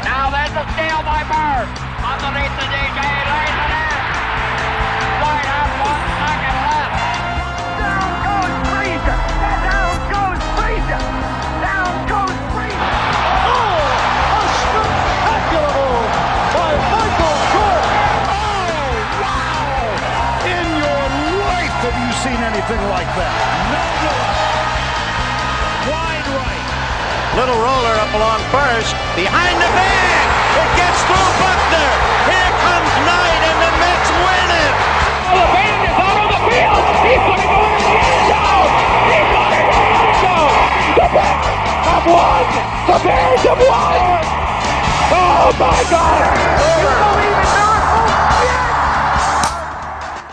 Now there's a steal by Bird. Underneath the DJ, lays it in. Right out, 1 second left. Down goes Frazier. Down goes Frazier. Down goes Frazier. Oh, a spectacular move by Michael Schoen. Oh, wow. In your life have you seen anything like that? No. Wide right. Little roller up along first. Behind the bag. It gets through Buckner. Here comes Knight, and the Mets win it. Oh, the band is out on the field. He's going to go in the end zone. He's going to go in the end zone. The Bears have won. The Bears have won. Oh, my God. You believe in miracles?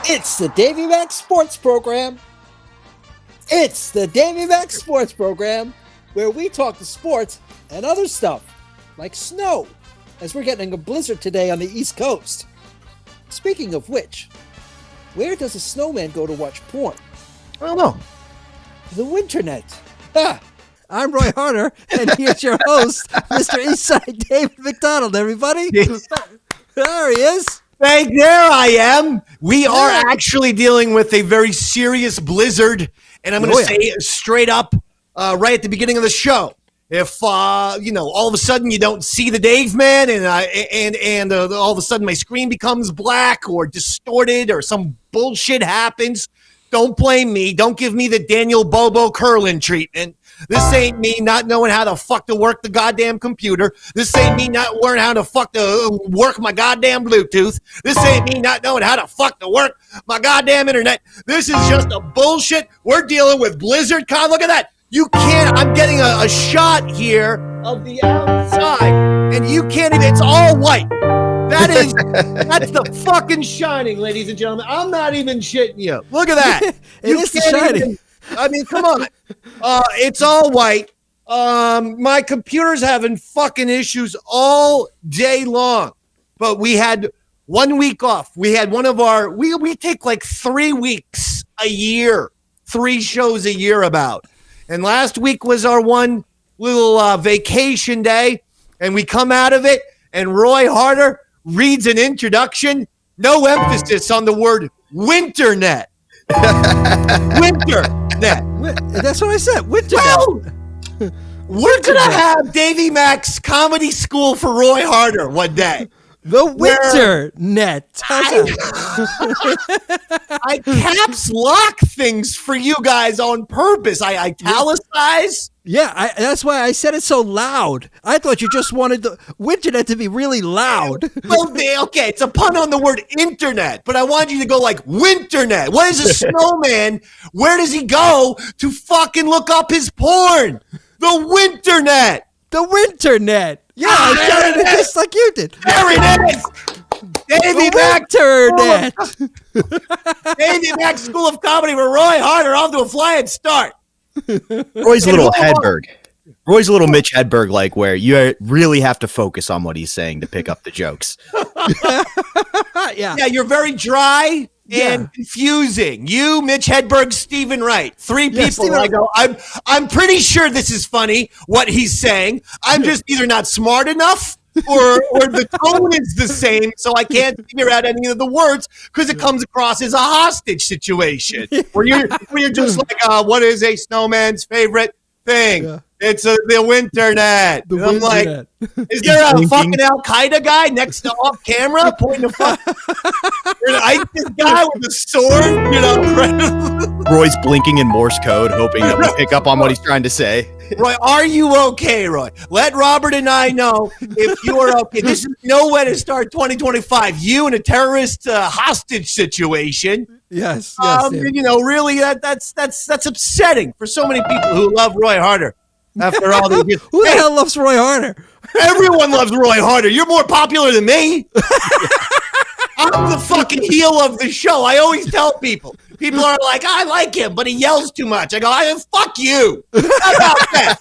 Yes. It's the Davey Mac Sports Program. It's the Davey Mac Sports Program, where we talk to sports and other stuff, like snow, as we're getting a blizzard today on the East Coast. Speaking of which, where does a snowman go to watch porn? I don't know. The Winternet. Ha! I'm Roy Harter, and here's your host, Mr. Eastside David McDonald, everybody. There he is. Hey, there I am. We are actually dealing with a very serious blizzard, and I'm going to say straight up right at the beginning of the show. If all of a sudden you don't see the Dave man, and all of a sudden my screen becomes black or distorted or some bullshit happens, don't blame me. Don't give me the Daniel Bobo Curlin treatment. This ain't me not knowing how the fuck to work the goddamn computer. This ain't me not learning how to fuck to work my goddamn Bluetooth. This ain't me not knowing how to fuck to work my goddamn internet. This is just a bullshit. We're dealing with blizzard. Con, look at that. You can't, I'm getting a shot here of the outside, and you can't even, it's all white. That's the fucking Shining, ladies and gentlemen. I'm not even shitting you. Look at that. It is the Shining. I mean, come on. It's all white. My computer's having fucking issues all day long, but we had 1 week off. We had one of our, we take like 3 weeks a year, 3 shows a year about. And last week was our one little vacation day, and we come out of it, and Roy Harter reads an introduction, no emphasis on the word Winternet. Winternet. That's what I said, Winternet. Well, we're going to have Davey Mac's Comedy School for Roy Harter one day. The Winternet. I caps lock things for you guys on purpose. I italicize. Yeah, that's why I said it so loud. I thought you just wanted the Winternet to be really loud. Well, okay, it's a pun on the word internet, but I wanted you to go like Winternet. What is a snowman? Where does he go to fucking look up his porn? The Winternet. The Winternet. Yeah, I shouted it just like you did. There it is. Davey Mac Internet. Davey Mac School of Comedy for Roy Harter off to a flying start. Roy's a little Hedberg. Roy's a little Mitch Hedberg, like where you really have to focus on what he's saying to pick up the jokes. Yeah, you're very dry and confusing. You, Mitch Hedberg, Stephen Wright, 3 people. Stephen, I go, I'm pretty sure this is funny what he's saying. I'm just either not smart enough or the tone is the same, so I can't figure out any of the words because it comes across as a hostage situation where you're just like, what is a snowman's favorite thing? Yeah. It's the Winternet. The I'm Winternet. Like, is there a fucking Al Qaeda guy next to off camera pointing a fuck? You're an ISIS guy with a sword, Roy's blinking in Morse code, hoping that we pick up on what he's trying to say. Roy, are you okay, Roy? Let Robert and I know if you are okay. This is no way to start 2025. You in a terrorist hostage situation. Yes. Really, that's upsetting for so many people who love Roy Harter. After all these years. Who the hell loves Roy Harter? Everyone loves Roy Harter. You're more popular than me. I'm the fucking heel of the show. I always tell people. People are like, I like him, but he yells too much. I go, fuck you. How about that?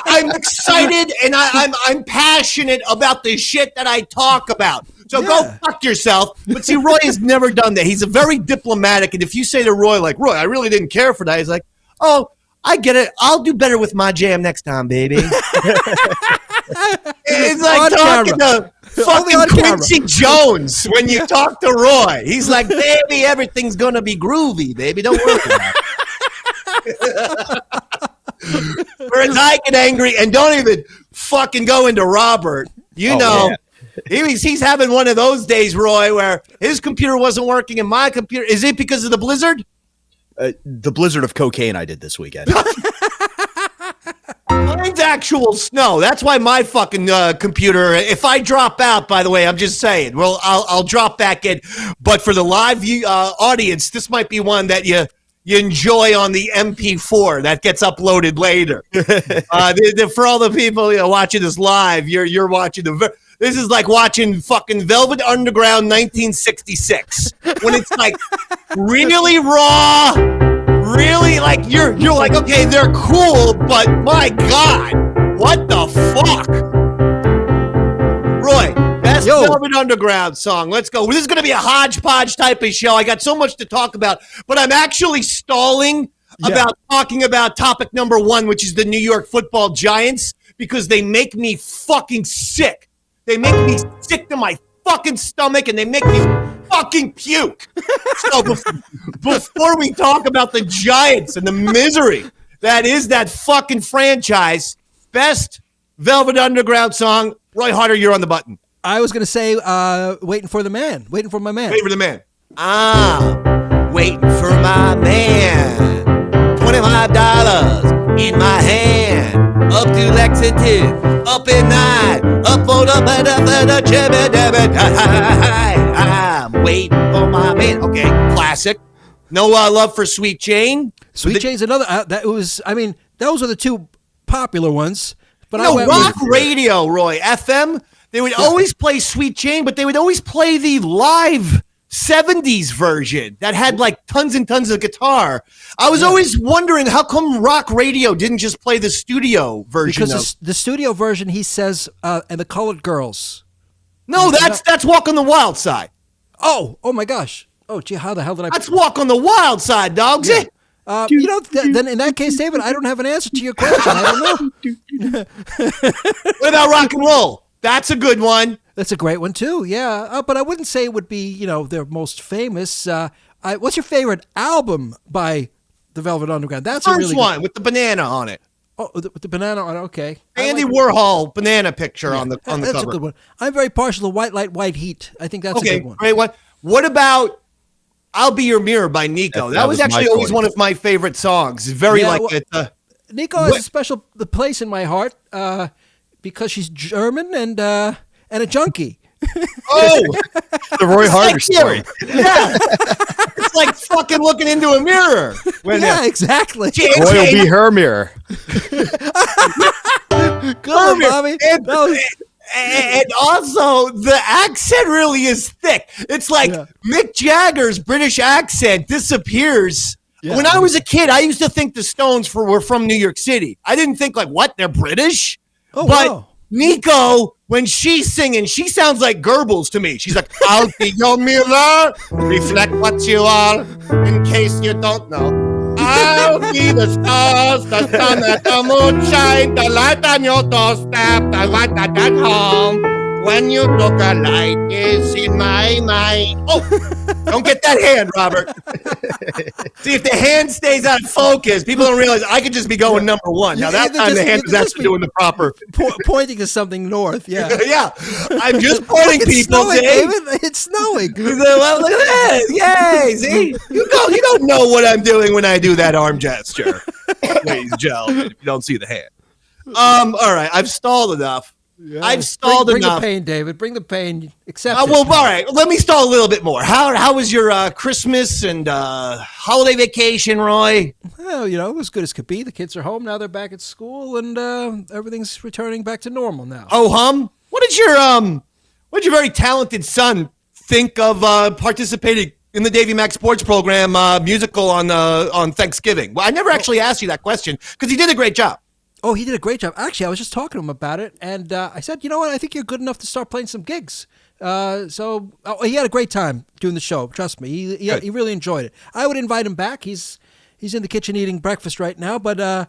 I'm excited and I'm passionate about the shit that I talk about. So go fuck yourself. But see, Roy has never done that. He's a very diplomatic. And if you say to Roy, like, Roy, I really didn't care for that. He's like, oh, I get it. I'll do better with my jam next time, baby. It's like talking to fucking Quincy Jones when you talk to Roy. He's like, baby, everything's going to be groovy, baby. Don't worry about it. Whereas I get angry and don't even fucking go into Robert. He's having one of those days, Roy, where his computer wasn't working and my computer. Is it because of the blizzard? The blizzard of cocaine I did this weekend. Mine's actual snow. That's why my fucking computer, if I drop out, by the way, I'm just saying, well, I'll drop back in. But for the live audience, this might be one that you enjoy on the MP4 that gets uploaded later. For all the people watching this live, you're watching this is like watching fucking Velvet Underground 1966 when it's like really raw, really like you're like, okay, they're cool, but my God, what the fuck? Roy, best Velvet Underground song. Let's go. This is going to be a hodgepodge type of show. I got so much to talk about, but I'm actually stalling about talking about topic number one, which is the New York Football Giants, because they make me fucking sick. They make me sick to my fucking stomach, and they make me fucking puke. So before we talk about the Giants and the misery that is that fucking franchise, best Velvet Underground song, Roy Harter, you're on the button. I was going to say, waiting for my man. Waiting for the man. Waiting for my man. $25 in my hand. Up to Lexington, up at night, up on up and up and up, I'm waiting for my man. Okay, classic. No love for Sweet Jane. Sweet Jane's another. Those are the two popular ones. But rock radio, Roy, FM. They would always play Sweet Jane, but they would always play the live 70s version that had like tons and tons of guitar. I was always wondering how come rock radio didn't just play the studio version. Because the studio version, he says, and the Colored Girls. No, that's Walk on the Wild Side. Oh my gosh. Oh, gee, how the hell did I... That's Walk on the Wild Side, dogs. Yeah. Then in that case, David, I don't have an answer to your question. I don't know. What about rock and roll? That's a good one. That's a great one, too, yeah. But I wouldn't say it would be, their most famous. What's your favorite album by the Velvet Underground? That's the first really one with the banana on it. Oh, with the banana on it, okay. Andy Warhol banana picture on the cover. That's a good one. I'm very partial to White Light, White Heat. I think that's a good one. Great one. What about I'll Be Your Mirror by Nico? That was actually always one of my favorite songs. Nico has a special place in my heart because she's German and a junkie. Oh, the Roy Harter story. Yeah, it's like fucking looking into a mirror. Exactly. Roy will be her mirror. Good on, Bobby. And also, the accent really is thick. It's like Mick Jagger's British accent disappears. Yeah. When I was a kid, I used to think the Stones were from New York City. I didn't think like, what, they're British? Oh, but wow. Nico, when she's singing, she sounds like Goebbels to me. She's like, I'll be your mirror, reflect what you are, in case you don't know. I'll be the stars, the sun, and the moonshine, the light on your doorstep, the light at home. When you look, a light is in my mind. Oh, don't get that hand, Robert. See, if the hand stays out of focus, people don't realize I could just be going number one. Now, that time the hand is actually doing the proper. Pointing to something north, yeah. Yeah, I'm just pointing people, snowing, Dave. David. It's snowing. Well, look at this. Yay, see? You don't know what I'm doing when I do that arm gesture. Ladies and gentlemen, if you don't see the hand. All right, I've stalled enough. Yeah. I've stalled bring enough. Bring the pain, David. Bring the pain. Accept it. Well, all right. Let me stall a little bit more. How was your Christmas and holiday vacation, Roy? Well, it was good as could be. The kids are home now. They're back at school, and everything's returning back to normal now. Oh, hum. What did your very talented son think of participating in the Davey Mac Sports Program musical on Thanksgiving? Well, I never actually asked you that question because he did a great job. Oh, he did a great job. Actually, I was just talking to him about it, and I said, you know what? I think you're good enough to start playing some gigs. So he had a great time doing the show. Trust me, he really enjoyed it. I would invite him back. He's in the kitchen eating breakfast right now, but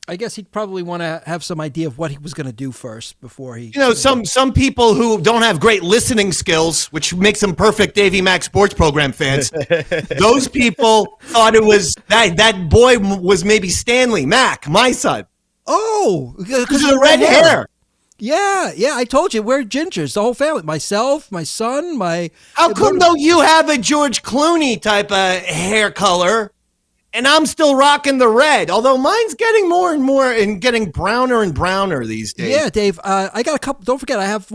I guess he'd probably want to have some idea of what he was going to do first before he. Some people who don't have great listening skills, which makes them perfect Davey Mac Sports Program fans. Those people thought it was that boy was maybe Stanley Mac, my son. Oh, because of the red hair. Yeah, I told you we're gingers, the whole family. Myself, my son, How come though you have a George Clooney type of hair color? And I'm still rocking the red, although mine's getting more and more and getting browner and browner these days. Yeah, Dave, I got a couple. Don't forget, I have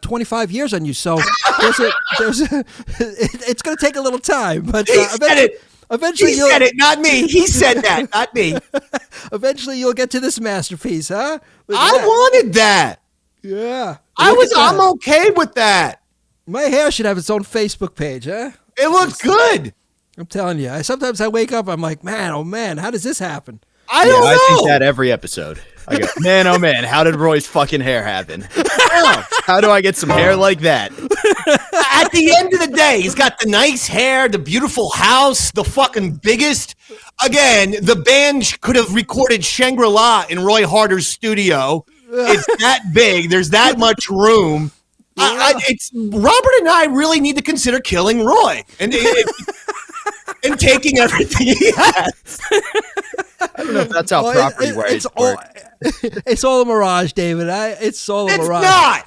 25 years on you, so it's going to take a little time. But he said it. Eventually, he said it, not me. He said that, not me. Eventually, you'll get to this masterpiece, huh? I wanted that. Yeah, I'm okay with that. My hair should have its own Facebook page, huh? It looks good. I'm telling you. Sometimes I wake up, I'm like, man, oh man, how does this happen? I don't know. I think that every episode. I go, man, oh man, how did Roy's fucking hair happen? How do I get some hair like that? At the end of the day, he's got the nice hair, the beautiful house, the fucking biggest. Again, the band could have recorded Shangri-La in Roy Harter's studio. It's that big. There's that much room. It's Robert and I really need to consider killing Roy and taking everything he has. I don't know if that's how property rights work. It's all a mirage, David. It's all a mirage. It's not.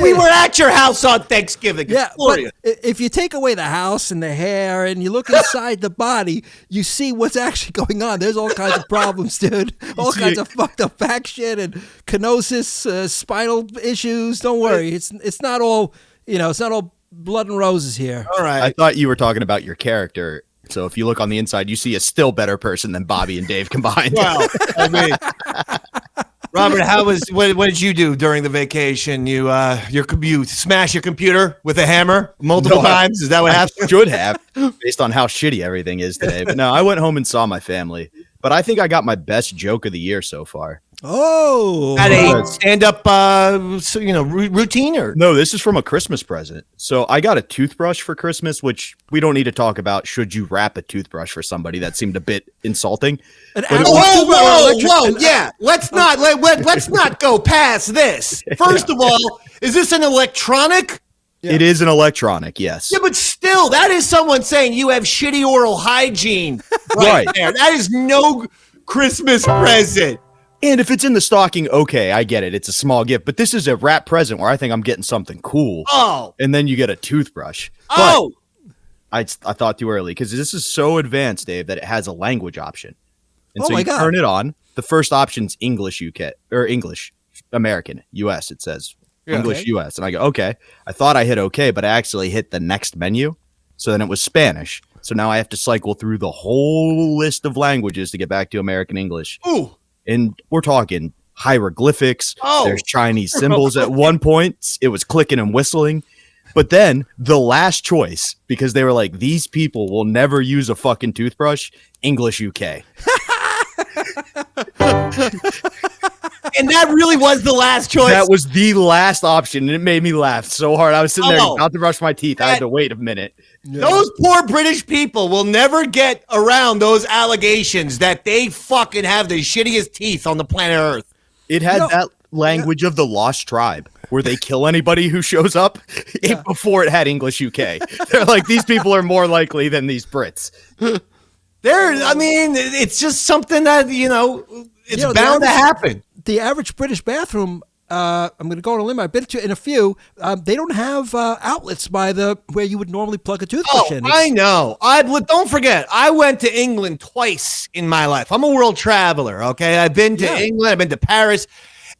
We were at your house on Thanksgiving. Yeah, but if you take away the house and the hair and you look inside the body, you see what's actually going on. There's all kinds of problems, dude. All kinds of fucked up back shit and kenosis, spinal issues. Don't worry, it's not all it's not all blood and roses here. All right. I thought you were talking about your character. So if you look on the inside, you see a still better person than Bobby and Dave combined. Well, I mean, Robert, what did you do during the vacation? You smash your computer with a hammer multiple times? Is that what happened? I should have, based on how shitty everything is today. But no, I went home and saw my family. But I think I got my best joke of the year so far. Oh, at a stand-up, routine or no? This is from a Christmas present. So I got a toothbrush for Christmas, which we don't need to talk about. Should you wrap a toothbrush for somebody? That seemed a bit insulting. Whoa! Yeah, let's not go past this. First of all, is this an electronic? Yeah. It is an electronic, yes. Yeah, but still, that is someone saying you have shitty oral hygiene right there. That is no Christmas present. And if it's in the stocking, okay, I get it. It's a small gift. But this is a wrap present where I think I'm getting something cool. Oh. And then you get a toothbrush. Oh. But I thought too early because this is so advanced, Dave, that it has a language option. And so you turn it on. The first option's English UK or English American US, it says. English US. And I go, okay. I thought I hit okay, but I actually hit the next menu. So then it was Spanish. So now I have to cycle through the whole list of languages to get back to American English. Ooh. And we're talking hieroglyphics. Oh. There's Chinese symbols. At one point, it was clicking and whistling. But then the last choice, because they were like, these people will never use a fucking toothbrush, English UK. And that really was the last choice? That was the last option, and it made me laugh so hard. I was sitting there about to brush my teeth. I had to wait a minute. Yeah. Those poor British people will never get around those allegations that they fucking have the shittiest teeth on the planet Earth. It had that language of the lost tribe where they kill anybody who shows up before it had English UK. They're like, these people are more likely than these Brits. It's just something that, it's bound to happen. The average British bathroom, I'm going to go on a limb. I've been to in a few. They don't have outlets by where you would normally plug a toothbrush in. I know. Don't forget, I went to England twice in my life. I'm a world traveler. Okay, I've been to England. I've been to Paris,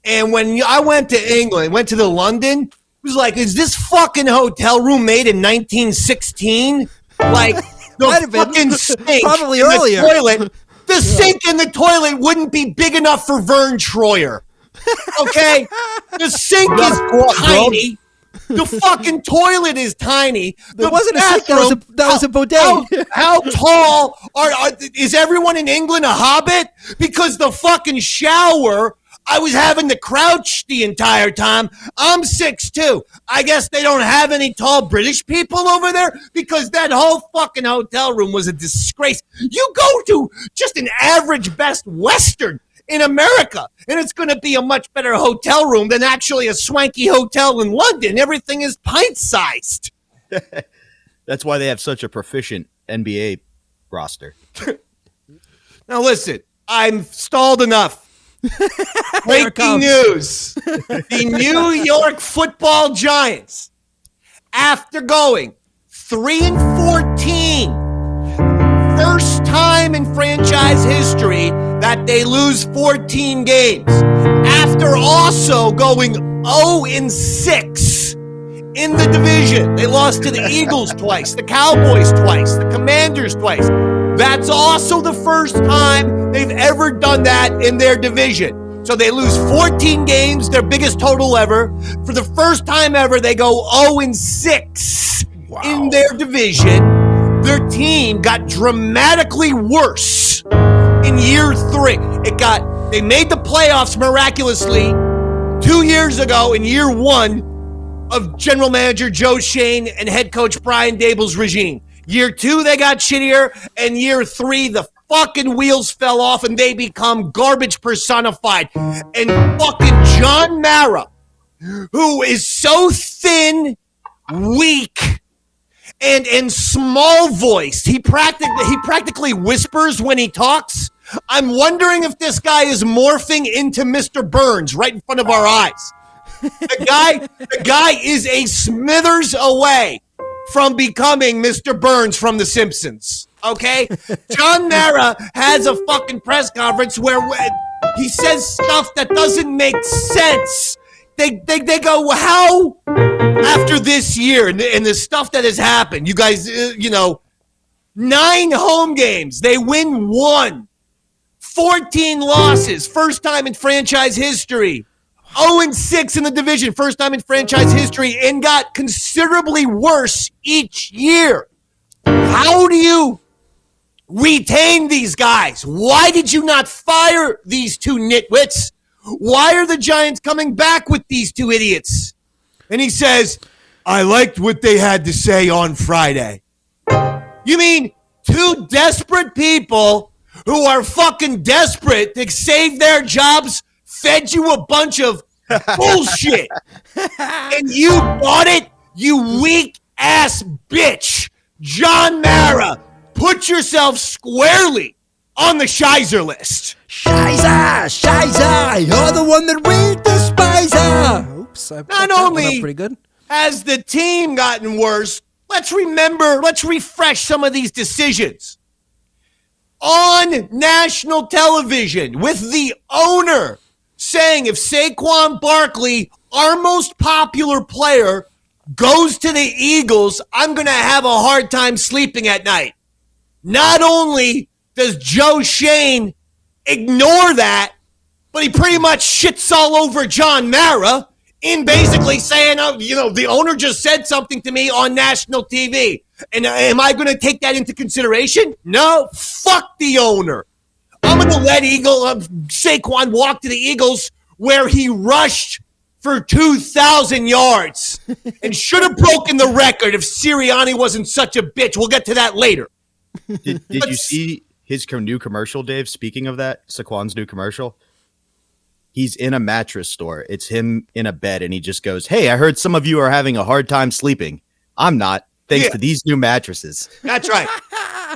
and when I went to England, went to the London, it was like, is this fucking hotel room made in 1916? Like the fucking sink, probably in earlier. The toilet. The sink in the toilet wouldn't be big enough for Vern Troyer. Okay? The sink is tiny. The fucking toilet is tiny. There wasn't a sink. That was a bidet. How tall is everyone in England a hobbit? Because the fucking shower I was having to crouch the entire time. I'm 6'2". I guess they don't have any tall British people over there because that whole fucking hotel room was a disgrace. You go to just an average Best Western in America, and it's going to be a much better hotel room than actually a swanky hotel in London. Everything is pint-sized. That's why they have such a proficient NBA roster. Now listen, I'm stalled enough. Breaking news. The New York Football Giants, after going 3-14, first time in franchise history that they lose 14 games, after also going 0-6 in the division. They lost to the Eagles twice, the Cowboys twice, the Commanders twice. That's also the first time they've ever done that in their division. So they lose 14 games, their biggest total ever. For the first time ever, they go 0-6 in their division. Their team got dramatically worse in year 3. They made the playoffs miraculously 2 years ago in year 1 of general manager Joe Schoen and head coach Brian Daboll's regime. Year 2, they got shittier, and year 3, the fucking wheels fell off and they become garbage personified. And fucking John Mara, who is so thin, weak, and small voiced, he practically whispers when he talks. I'm wondering if this guy is morphing into Mr. Burns right in front of our eyes. The guy is a Smithers away from becoming Mr. Burns from The Simpsons, okay? John Mara has a fucking press conference where he says stuff that doesn't make sense. They go, how, after this year and the stuff that has happened, you guys, 9 home games, they win 1. 14 losses, first time in franchise history. 0-6 in the division, first time in franchise history, and got considerably worse each year. How do you retain these guys? Why did you not fire these 2 nitwits? Why are the Giants coming back with these 2 idiots? And he says, I liked what they had to say on Friday. You mean 2 desperate people who are fucking desperate to save their jobs fed you a bunch of bullshit, and you bought it, you weak-ass bitch. John Mara, put yourself squarely on the Shizer list. Shizer, you're the one that we despise. Oops, Not only pretty good. has the team gotten worse, let's refresh some of these decisions. On national television, with the owner saying if Saquon Barkley, our most popular player, goes to the Eagles, I'm going to have a hard time sleeping at night. Not only does Joe Schoen ignore that, but he pretty much shits all over John Mara in basically saying, the owner just said something to me on national TV. And am I going to take that into consideration? No, fuck the owner. I'm going to let Saquon walk to the Eagles where he rushed for 2,000 yards and should have broken the record if Sirianni wasn't such a bitch. We'll get to that later. Did you see his new commercial, Dave? Speaking of that, Saquon's new commercial. He's in a mattress store. It's him in a bed, and he just goes, hey, I heard some of you are having a hard time sleeping. I'm not, thanks to these new mattresses. That's right.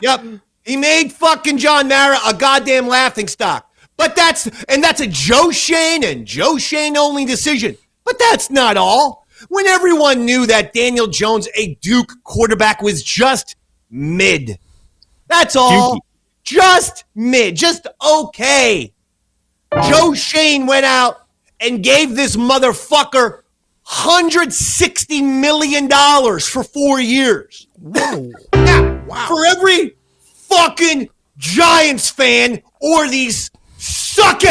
Yep. He made fucking John Mara a goddamn laughingstock. But that's a Joe Schoen and Joe Schoen only decision. But that's not all. When everyone knew that Daniel Jones, a Duke quarterback, was just mid. That's all. Dukey. Just mid. Just okay. Joe Schoen went out and gave this motherfucker $160 million for 4 years. Whoa. Now, for every fucking Giants fan or these suck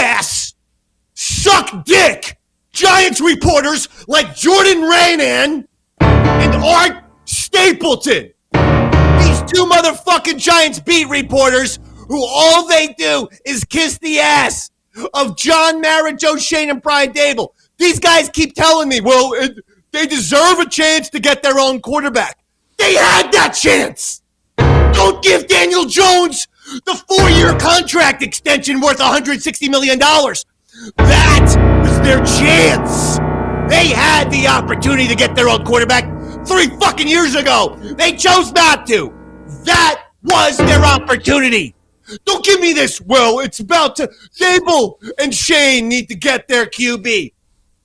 dick Giants reporters like Jordan Raanan and Art Stapleton. These 2 motherfucking Giants beat reporters who all they do is kiss the ass of John Mara, Joe Schoen, and Brian Daboll. These guys keep telling me, well, they deserve a chance to get their own quarterback. They had that chance. Don't give Daniel Jones the 4-year contract extension worth $160 million. That was their chance. They had the opportunity to get their own quarterback 3 fucking years ago. They chose not to. That was their opportunity. Don't give me this, well, it's about to. Daboll and Schoen need to get their QB.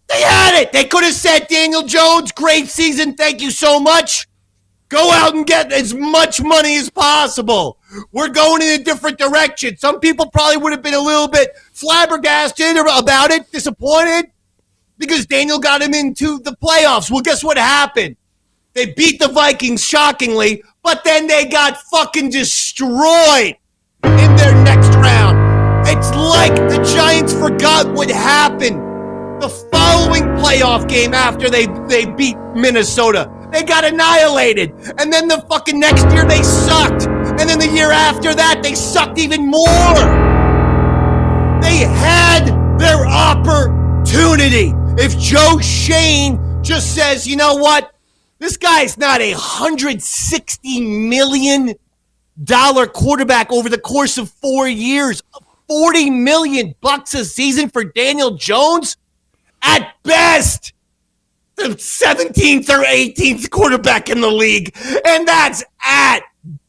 They had it. They could have said, Daniel Jones, great season, thank you so much. Go out and get as much money as possible. We're going in a different direction. Some people probably would have been a little bit flabbergasted about it, disappointed, because Daniel got him into the playoffs. Well, guess what happened? They beat the Vikings shockingly, but then they got fucking destroyed in their next round. It's like the Giants forgot what happened the following playoff game after they beat Minnesota. They got annihilated. And then the fucking next year they sucked. And then the year after that they sucked even more. They had their opportunity. If Joe Schoen just says, you know what? This guy's not a $160 million quarterback over the course of 4 years. $40 million a season for Daniel Jones? At best, the 17th or 18th quarterback in the league. And that's at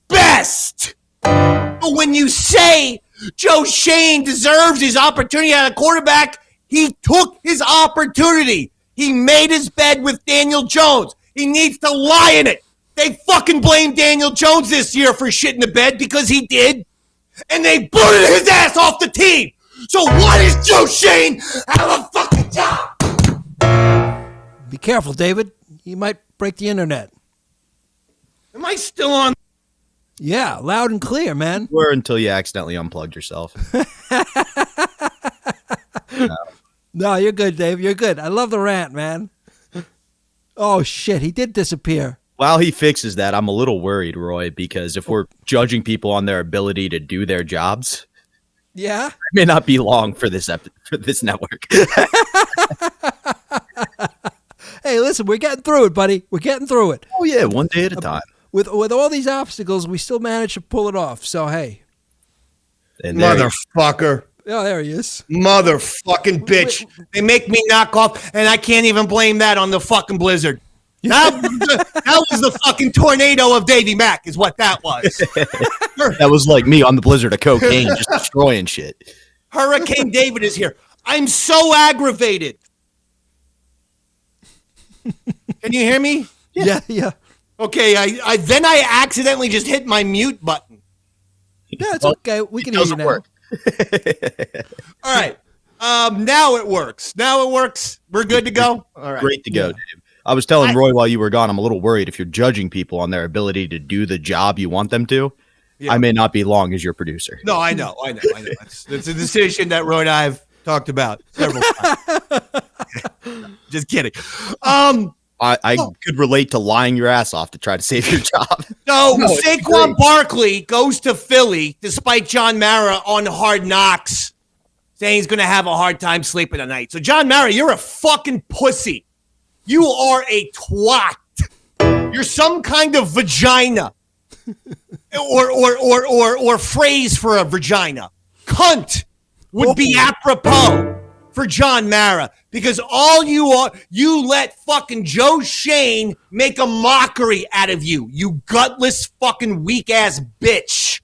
best. But when you say Joe Schoen deserves his opportunity at a quarterback, he took his opportunity. He made his bed with Daniel Jones. He needs to lie in it. They fucking blamed Daniel Jones this year for shitting the bed because he did. And they booted his ass off the team. So why does Joe Schoen have a fucking job? Be careful, David. You might break the internet. Am I still on? Yeah, loud and clear, man. Or until you accidentally unplugged yourself. No, you're good, Dave. You're good. I love the rant, man. Oh, shit. He did disappear. While he fixes that, I'm a little worried, Roy, because if we're judging people on their ability to do their jobs, yeah, it may not be long for this network. Hey, listen, we're getting through it, buddy. We're getting through it. Oh, yeah, one day at a time. With all these obstacles, we still managed to pull it off. So, hey. And motherfucker. Oh, there he is. Motherfucking bitch. They make me knock off, and I can't even blame that on the fucking blizzard. That was the fucking tornado of Davey Mac is what that was. That was like me on the blizzard of cocaine, just destroying shit. Hurricane David is here. I'm so aggravated. Can you hear me? Yeah. Okay, I accidentally just hit my mute button. Yeah, it's okay. We can hear you now. Work. All right. Now it works. We're good to go? All right. Great to go, Dave. I was telling Roy while you were gone, I'm a little worried if you're judging people on their ability to do the job you want them to. Yeah. I may not be long as your producer. No, I know. It's a decision that Roy and I have talked about several times. Just kidding. I could relate to lying your ass off to try to save your job. No, Saquon Barkley goes to Philly despite John Mara on Hard Knocks saying he's going to have a hard time sleeping tonight. So, John Mara, you're a fucking pussy. You are a twat. You're some kind of vagina or phrase for a vagina. Cunt would be apropos for John Mara because all you are, you let fucking Joe Schoen make a mockery out of you, you gutless fucking weak ass bitch.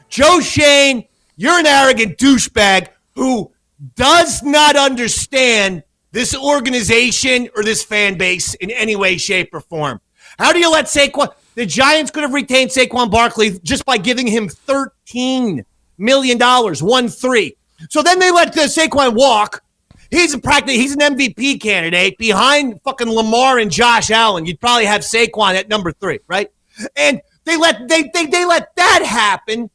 Joe Schoen, you're an arrogant douchebag who does not understand this organization or this fan base in any way, shape, or form. How do you let Saquon? The Giants could have retained Saquon Barkley just by giving him $13 million, 1-3. So then they let Saquon walk. He's an MVP candidate behind fucking Lamar and Josh Allen. You'd probably have Saquon at number 3, right? And they let that happen.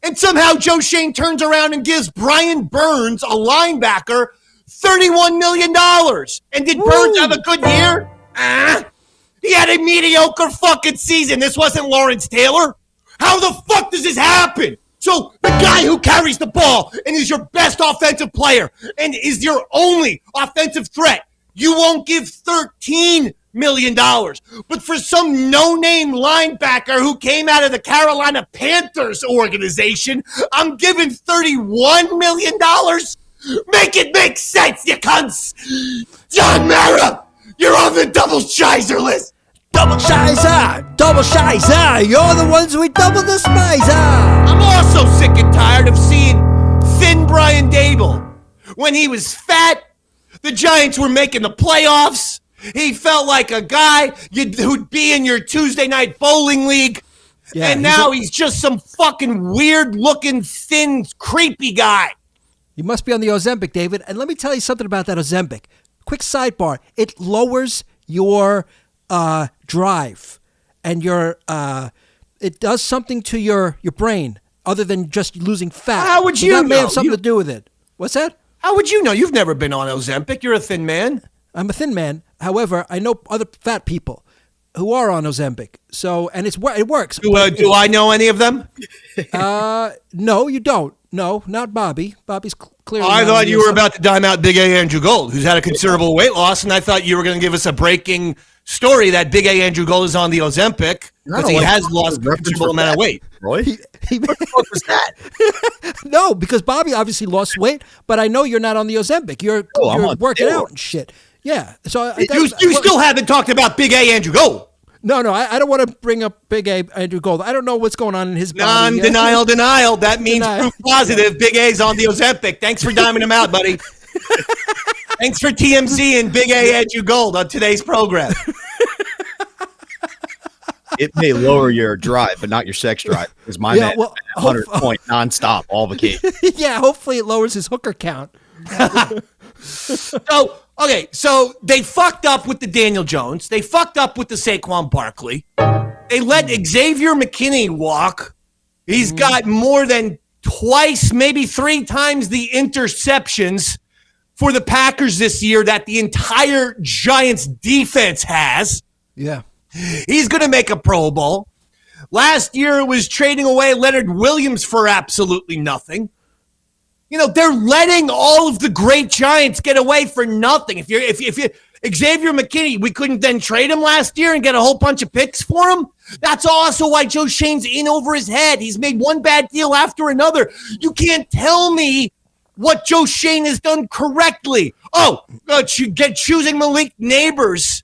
And somehow Joe Schoen turns around and gives Brian Burns, a linebacker, $31 million. And did Burns have a good year? He had a mediocre fucking season. This wasn't Lawrence Taylor. How the fuck does this happen? So the guy who carries the ball and is your best offensive player and is your only offensive threat, you won't give $13 million. But for some no-name linebacker who came out of the Carolina Panthers organization, I'm giving $31 million. Make it make sense, you cunts. John Mara, you're on the double shizer list. Double shizer, you're the ones we double despise. I'm also sick and tired of seeing thin Brian Daboll. When he was fat, the Giants were making the playoffs. He felt like a guy who'd be in your Tuesday night bowling league. Yeah, and now he's just some fucking weird-looking, thin, creepy guy. You must be on the Ozempic, David. And let me tell you something about that Ozempic. Quick sidebar. It lowers your drive, and it does something to your brain other than just losing fat. How would you know? That may have something to do with it. What's that? How would you know? You've never been on Ozempic. You're a thin man. I'm a thin man. However, I know other fat people who are on Ozempic. So, and it works. Do I know any of them? No, you don't. No, not Bobby. Bobby's clearly. I thought you were about to dime out Big A Andrew Gold, who's had a considerable weight loss, and I thought you were going to give us a breaking story that Big A Andrew Gold is on the Ozempic because he has lost a considerable amount of weight. Roy? What the fuck was that? No, because Bobby obviously lost weight, but I know you're not on the Ozempic. You're working out and shit. Yeah. So you still haven't talked about Big A Andrew Gold. No, I don't want to bring up Big A Andrew Gold. I don't know what's going on in his body. Denial. That means proof positive. Big A's on the Ozempic. Thanks for diming him out, buddy. Thanks for TMZ and Big A Andrew Gold on today's program. It may lower your drive, but not your sex drive. Because my man 100 point nonstop all vacation. Yeah, hopefully it lowers his hooker count. So they fucked up with the Daniel Jones. They fucked up with the Saquon Barkley. They let Xavier McKinney walk. He's got more than twice, maybe 3 times the interceptions for the Packers this year that the entire Giants defense has. Yeah. He's going to make a Pro Bowl. Last year it was trading away Leonard Williams for absolutely nothing. You know, they're letting all of the great Giants get away for nothing. If you Xavier McKinney, we couldn't then trade him last year and get a whole bunch of picks for him. That's also why Joe Schoen's in over his head. He's made one bad deal after another. You can't tell me what Joe Schoen has done correctly. Choosing Malik Neighbors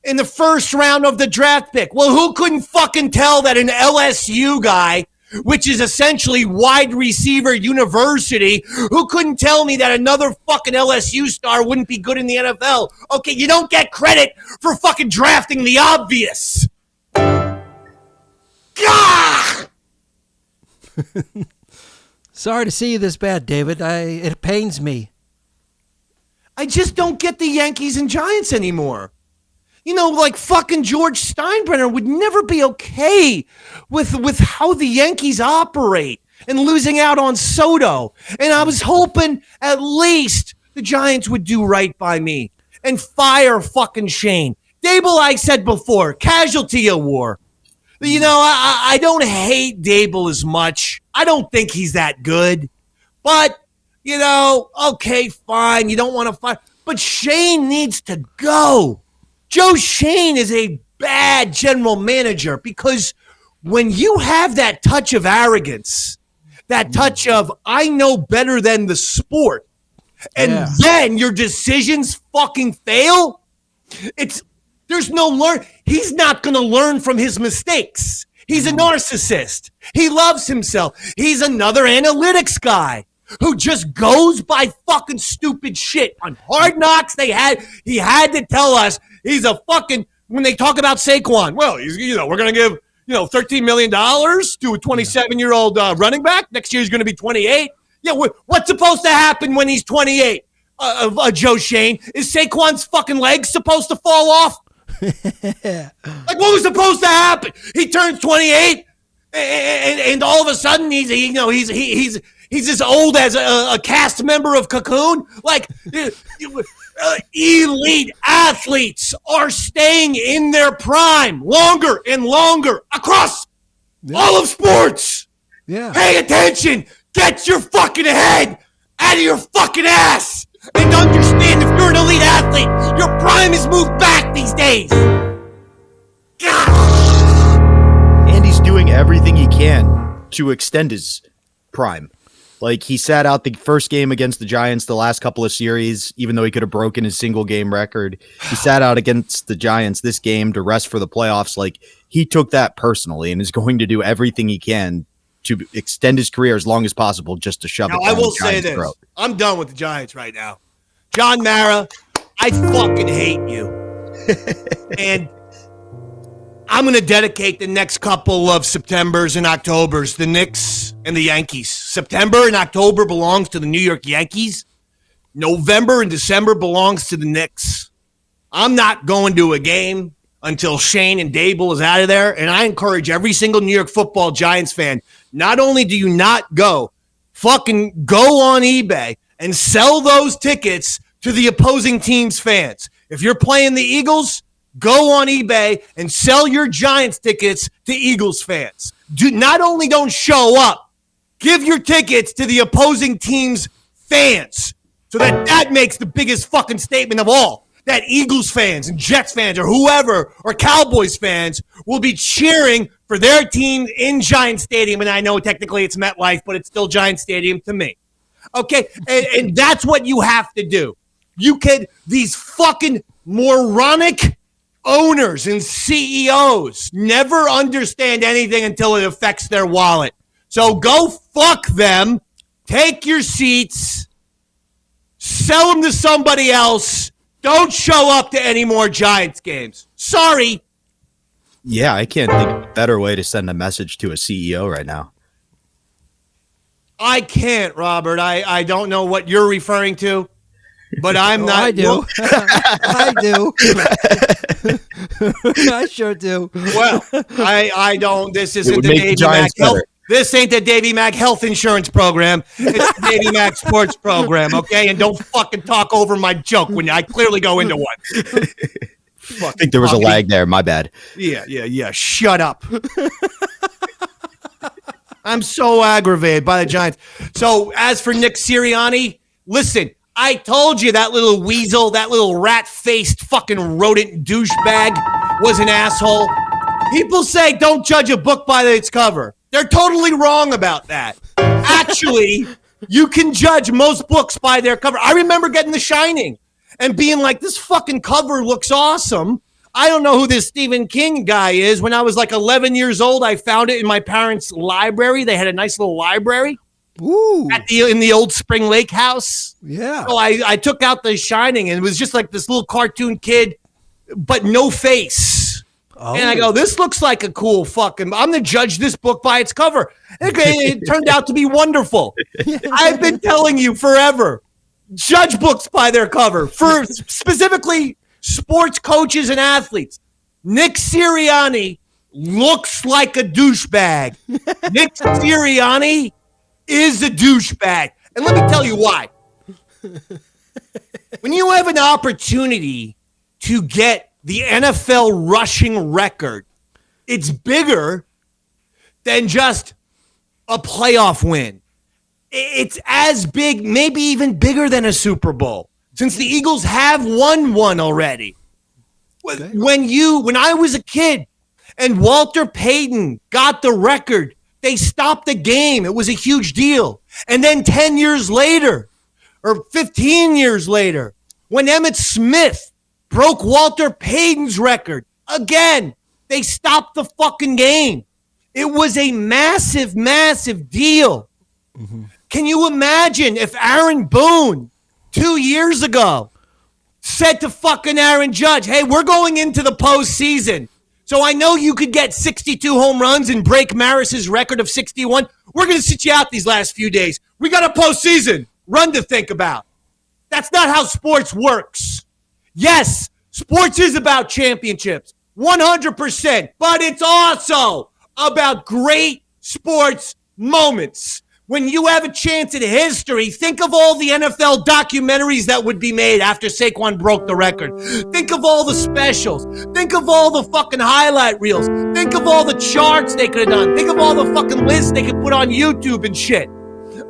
in the first round of the draft pick. Well, who couldn't fucking tell that an LSU guy, which is essentially wide receiver university, who couldn't tell me that another fucking LSU star wouldn't be good in the NFL? Okay, you don't get credit for fucking drafting the obvious. Gah! Sorry to see you this bad, David. It pains me. I just don't get the Yankees and Giants anymore. You know, like fucking George Steinbrenner would never be okay with how the Yankees operate and losing out on Soto. And I was hoping at least the Giants would do right by me and fire fucking Shane. Daboll, I said before, casualty of war. You know, I don't hate Daboll as much. I don't think he's that good. But, you know, okay, fine. You don't want to fire. But Shane needs to go. Joe Schoen is a bad general manager because when you have that touch of arrogance, that touch of I know better than the sport, and then your decisions fucking fail, there's no learn. He's not going to learn from his mistakes. He's a narcissist. He loves himself. He's another analytics guy who just goes by fucking stupid shit. On Hard Knocks, he had to tell us he's a fucking, when they talk about Saquon, well, we're going to give, $13 million to a 27-year-old running back. Next year he's going to be 28. Yeah, what's supposed to happen when he's 28, Joe Schoen? Is Saquon's fucking legs supposed to fall off? Like, what was supposed to happen? He turns 28, and all of a sudden he's as old as a cast member of Cocoon. Like, elite athletes are staying in their prime longer and longer across all of sports. Yeah. Pay attention. Get your fucking head out of your fucking ass. And understand if you're an elite athlete, your prime is moved back these days. God. And he's doing everything he can to extend his prime. Like, he sat out the first game against the Giants the last couple of series, even though he could have broken his single game record. He sat out against the Giants this game to rest for the playoffs. Like, he took that personally and is going to do everything he can to extend his career as long as possible just to shove it down I will the say Giants' this. throat. I'm done with the Giants right now. John Mara, I fucking hate you. And I'm going to dedicate the next couple of Septembers and Octobers, the Knicks and the Yankees. September and October belongs to the New York Yankees. November and December belongs to the Knicks. I'm not going to a game until Schoen and Daboll is out of there, and I encourage every single New York football Giants fan, not only do you not go, fucking go on eBay and sell those tickets to the opposing team's fans. If you're playing the Eagles, go on eBay and sell your Giants tickets to Eagles fans. Not only don't show up, give your tickets to the opposing team's fans. So that makes the biggest fucking statement of all. That Eagles fans and Jets fans or whoever or Cowboys fans will be cheering for their team in Giant Stadium. And I know technically it's MetLife, but it's still Giant Stadium to me. Okay? And that's what you have to do. These fucking moronic owners and CEOs never understand anything until it affects their wallet. So go fuck them. Take your seats. Sell them to somebody else. Don't show up to any more Giants games. Sorry. Yeah, I can't think of a better way to send a message to a CEO right now. I can't, Robert. I don't know what you're referring to, but I'm not. I do. I do. I sure do. Well, I don't. This isn't would the make the Davey Giants Mac Health. better. This ain't the Davey Mac Health Insurance Program. It's the Davey Mac Sports Program, okay? And don't fucking talk over my joke when I clearly go into one. I think there was a lag there. My bad. Yeah. Shut up. I'm so aggravated by the Giants. So as for Nick Sirianni, listen, I told you that little weasel, that little rat-faced fucking rodent douchebag was an asshole. People say don't judge a book by its cover. They're totally wrong about that. Actually, you can judge most books by their cover. I remember getting The Shining and being like, this fucking cover looks awesome. I don't know who this Stephen King guy is. When I was like 11 years old, I found it in my parents' library. They had a nice little library. Ooh. In the old Spring Lake house. Yeah. So I took out The Shining, and it was just like this little cartoon kid, but no face. Oh. And I go, this looks like a cool fucking, I'm going to judge this book by its cover. It turned out to be wonderful. I've been telling you forever, judge books by their cover for specifically sports coaches and athletes. Nick Sirianni looks like a douchebag. Nick Sirianni is a douchebag. And let me tell you why. When you have an opportunity to get the NFL rushing record, it's bigger than just a playoff win. It's as big, maybe even bigger than a Super Bowl, since the Eagles have won one already. Okay. When I was a kid and Walter Payton got the record, they stopped the game. It was a huge deal. And then 10 years later, or 15 years later, when Emmitt Smith broke Walter Payton's record, again, they stopped the fucking game. It was a massive, massive deal. Mm-hmm. Can you imagine if Aaron Boone 2 years ago said to fucking Aaron Judge, hey, we're going into the postseason. So I know you could get 62 home runs and break Maris's record of 61. We're going to sit you out these last few days. We got a postseason run to think about. That's not how sports works. Yes, sports is about championships, 100%, but it's also about great sports moments. When you have a chance at history, think of all the NFL documentaries that would be made after Saquon broke the record. Think of all the specials. Think of all the fucking highlight reels. Think of all the charts they could have done. Think of all the fucking lists they could put on YouTube and shit.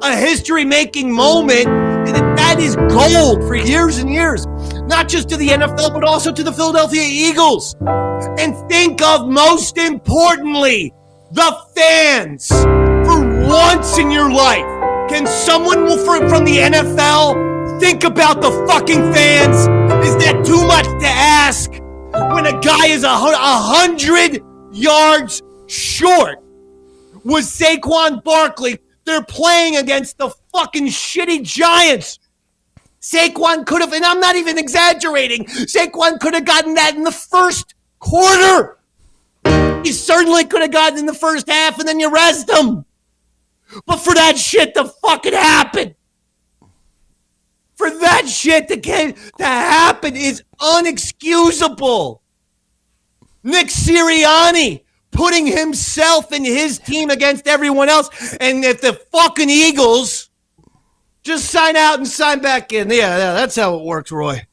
A history-making moment that is gold for years and years. Not just to the NFL, but also to the Philadelphia Eagles. And think of, most importantly, the fans. For once in your life, can someone from the NFL think about the fucking fans? Is that too much to ask? When a guy is 100 yards short was Saquon Barkley. They're playing against the fucking shitty Giants. Saquon could have, and I'm not even exaggerating, Saquon could have gotten that in the first quarter. He certainly could have gotten in the first half, and then you rest him. But for that shit to fucking happen, for that shit to happen is unexcusable. Nick Sirianni putting himself and his team against everyone else, and if the fucking Eagles just sign out and sign back in. Yeah, that's how it works, Roy.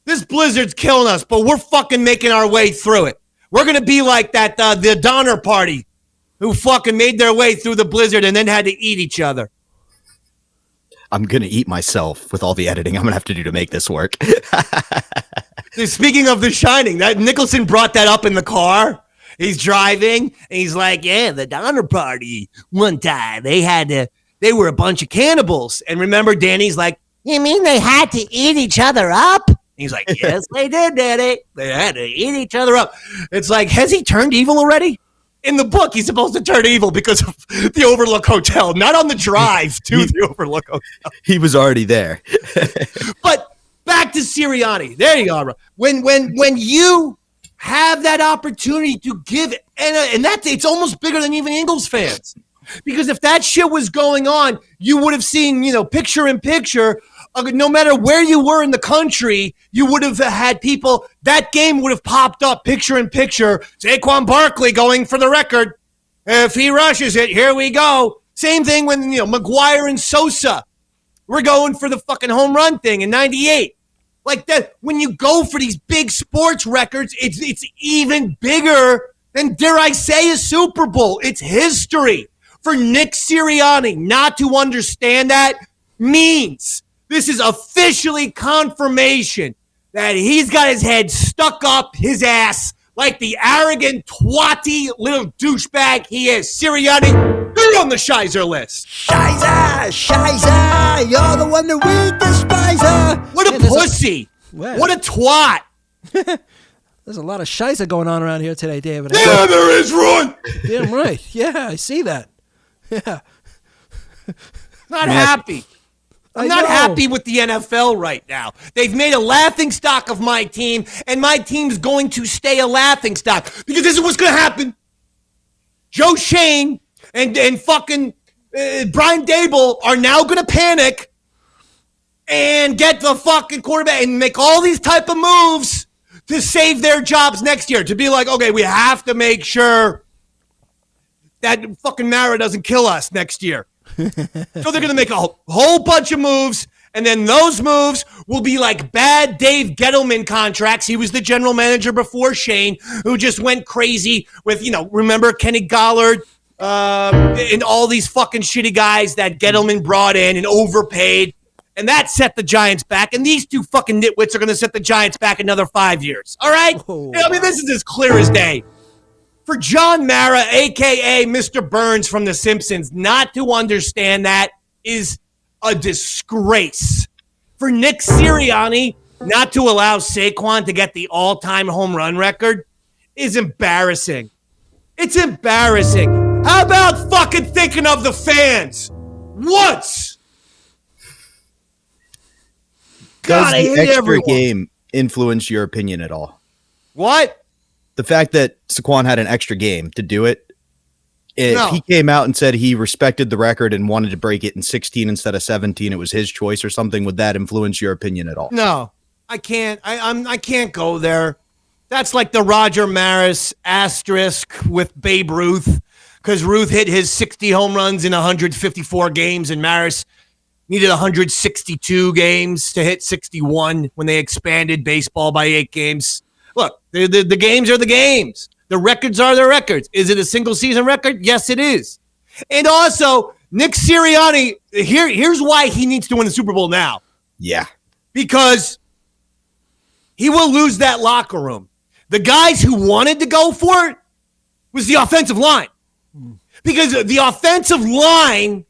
This blizzard's killing us, but we're fucking making our way through it. We're going to be like that, the Donner Party, who fucking made their way through the blizzard and then had to eat each other. I'm going to eat myself with all the editing I'm going to have to do to make this work. Speaking of The Shining, that Nicholson brought that up in the car. He's driving, and he's like, yeah, the Donner Party, one time, they were a bunch of cannibals. And remember, Danny's like, you mean they had to eat each other up? And he's like, yes, they did, Daddy. They had to eat each other up. It's like, has he turned evil already? In the book, he's supposed to turn evil because of the Overlook Hotel, not on the drive to the Overlook Hotel. He was already there. But back to Sirianni. There you go. When you have that opportunity to give it, and that's, it's almost bigger than even Eagles fans. Because if that shit was going on, you would have seen, picture in picture, no matter where you were in the country, you would have had people, that game would have popped up picture in picture, Saquon Barkley going for the record. If he rushes it, here we go. Same thing when, McGuire and Sosa were going for the fucking home run thing in 98. Like that, when you go for these big sports records, it's even bigger than, dare I say, a Super Bowl. It's history. For Nick Sirianni not to understand that means this is officially confirmation that he's got his head stuck up his ass like the arrogant, twatty little douchebag he is. Sirianni, you're on the Shizer list. Shizer, you're the one that we despise. What a pussy. What a twat. There's a lot of Shizer going on around here today, David. Yeah, there is, Ron. Damn right. Yeah, I see that. Yeah. Not happy. I'm not happy with the NFL right now. They've made a laughingstock of my team, and my team's going to stay a laughingstock because this is what's going to happen. Joe Schoen and fucking Brian Daboll are now going to panic and get the fucking quarterback and make all these type of moves to save their jobs next year. To be like, okay, we have to make sure that fucking Mara doesn't kill us next year. So they're going to make a whole bunch of moves, and then those moves will be like bad Dave Gettleman contracts. He was the general manager before Shane, who just went crazy with, remember Kenny Gollard and all these fucking shitty guys that Gettleman brought in and overpaid. And that set the Giants back. And these two fucking nitwits are going to set the Giants back another 5 years. All right? This is as clear as day. For John Mara, a.k.a. Mr. Burns from The Simpsons, not to understand that is a disgrace. For Nick Sirianni not to allow Saquon to get the all-time home run record is embarrassing. It's embarrassing. How about fucking thinking of the fans once? Does the extra game influence your opinion at all? What? The fact that Saquon had an extra game to do it, if he came out and said he respected the record and wanted to break it in 16 instead of 17, it was his choice or something, would that influence your opinion at all? No, I can't. I can't go there. That's like the Roger Maris asterisk with Babe Ruth because Ruth hit his 60 home runs in 154 games, and Maris needed 162 games to hit 61 when they expanded baseball by 8 games. Look, the games are the games. The records are the records. Is it a single-season record? Yes, it is. And also, Nick Sirianni, here's why he needs to win the Super Bowl now. Yeah. Because he will lose that locker room. The guys who wanted to go for it was the offensive line. Because the offensive line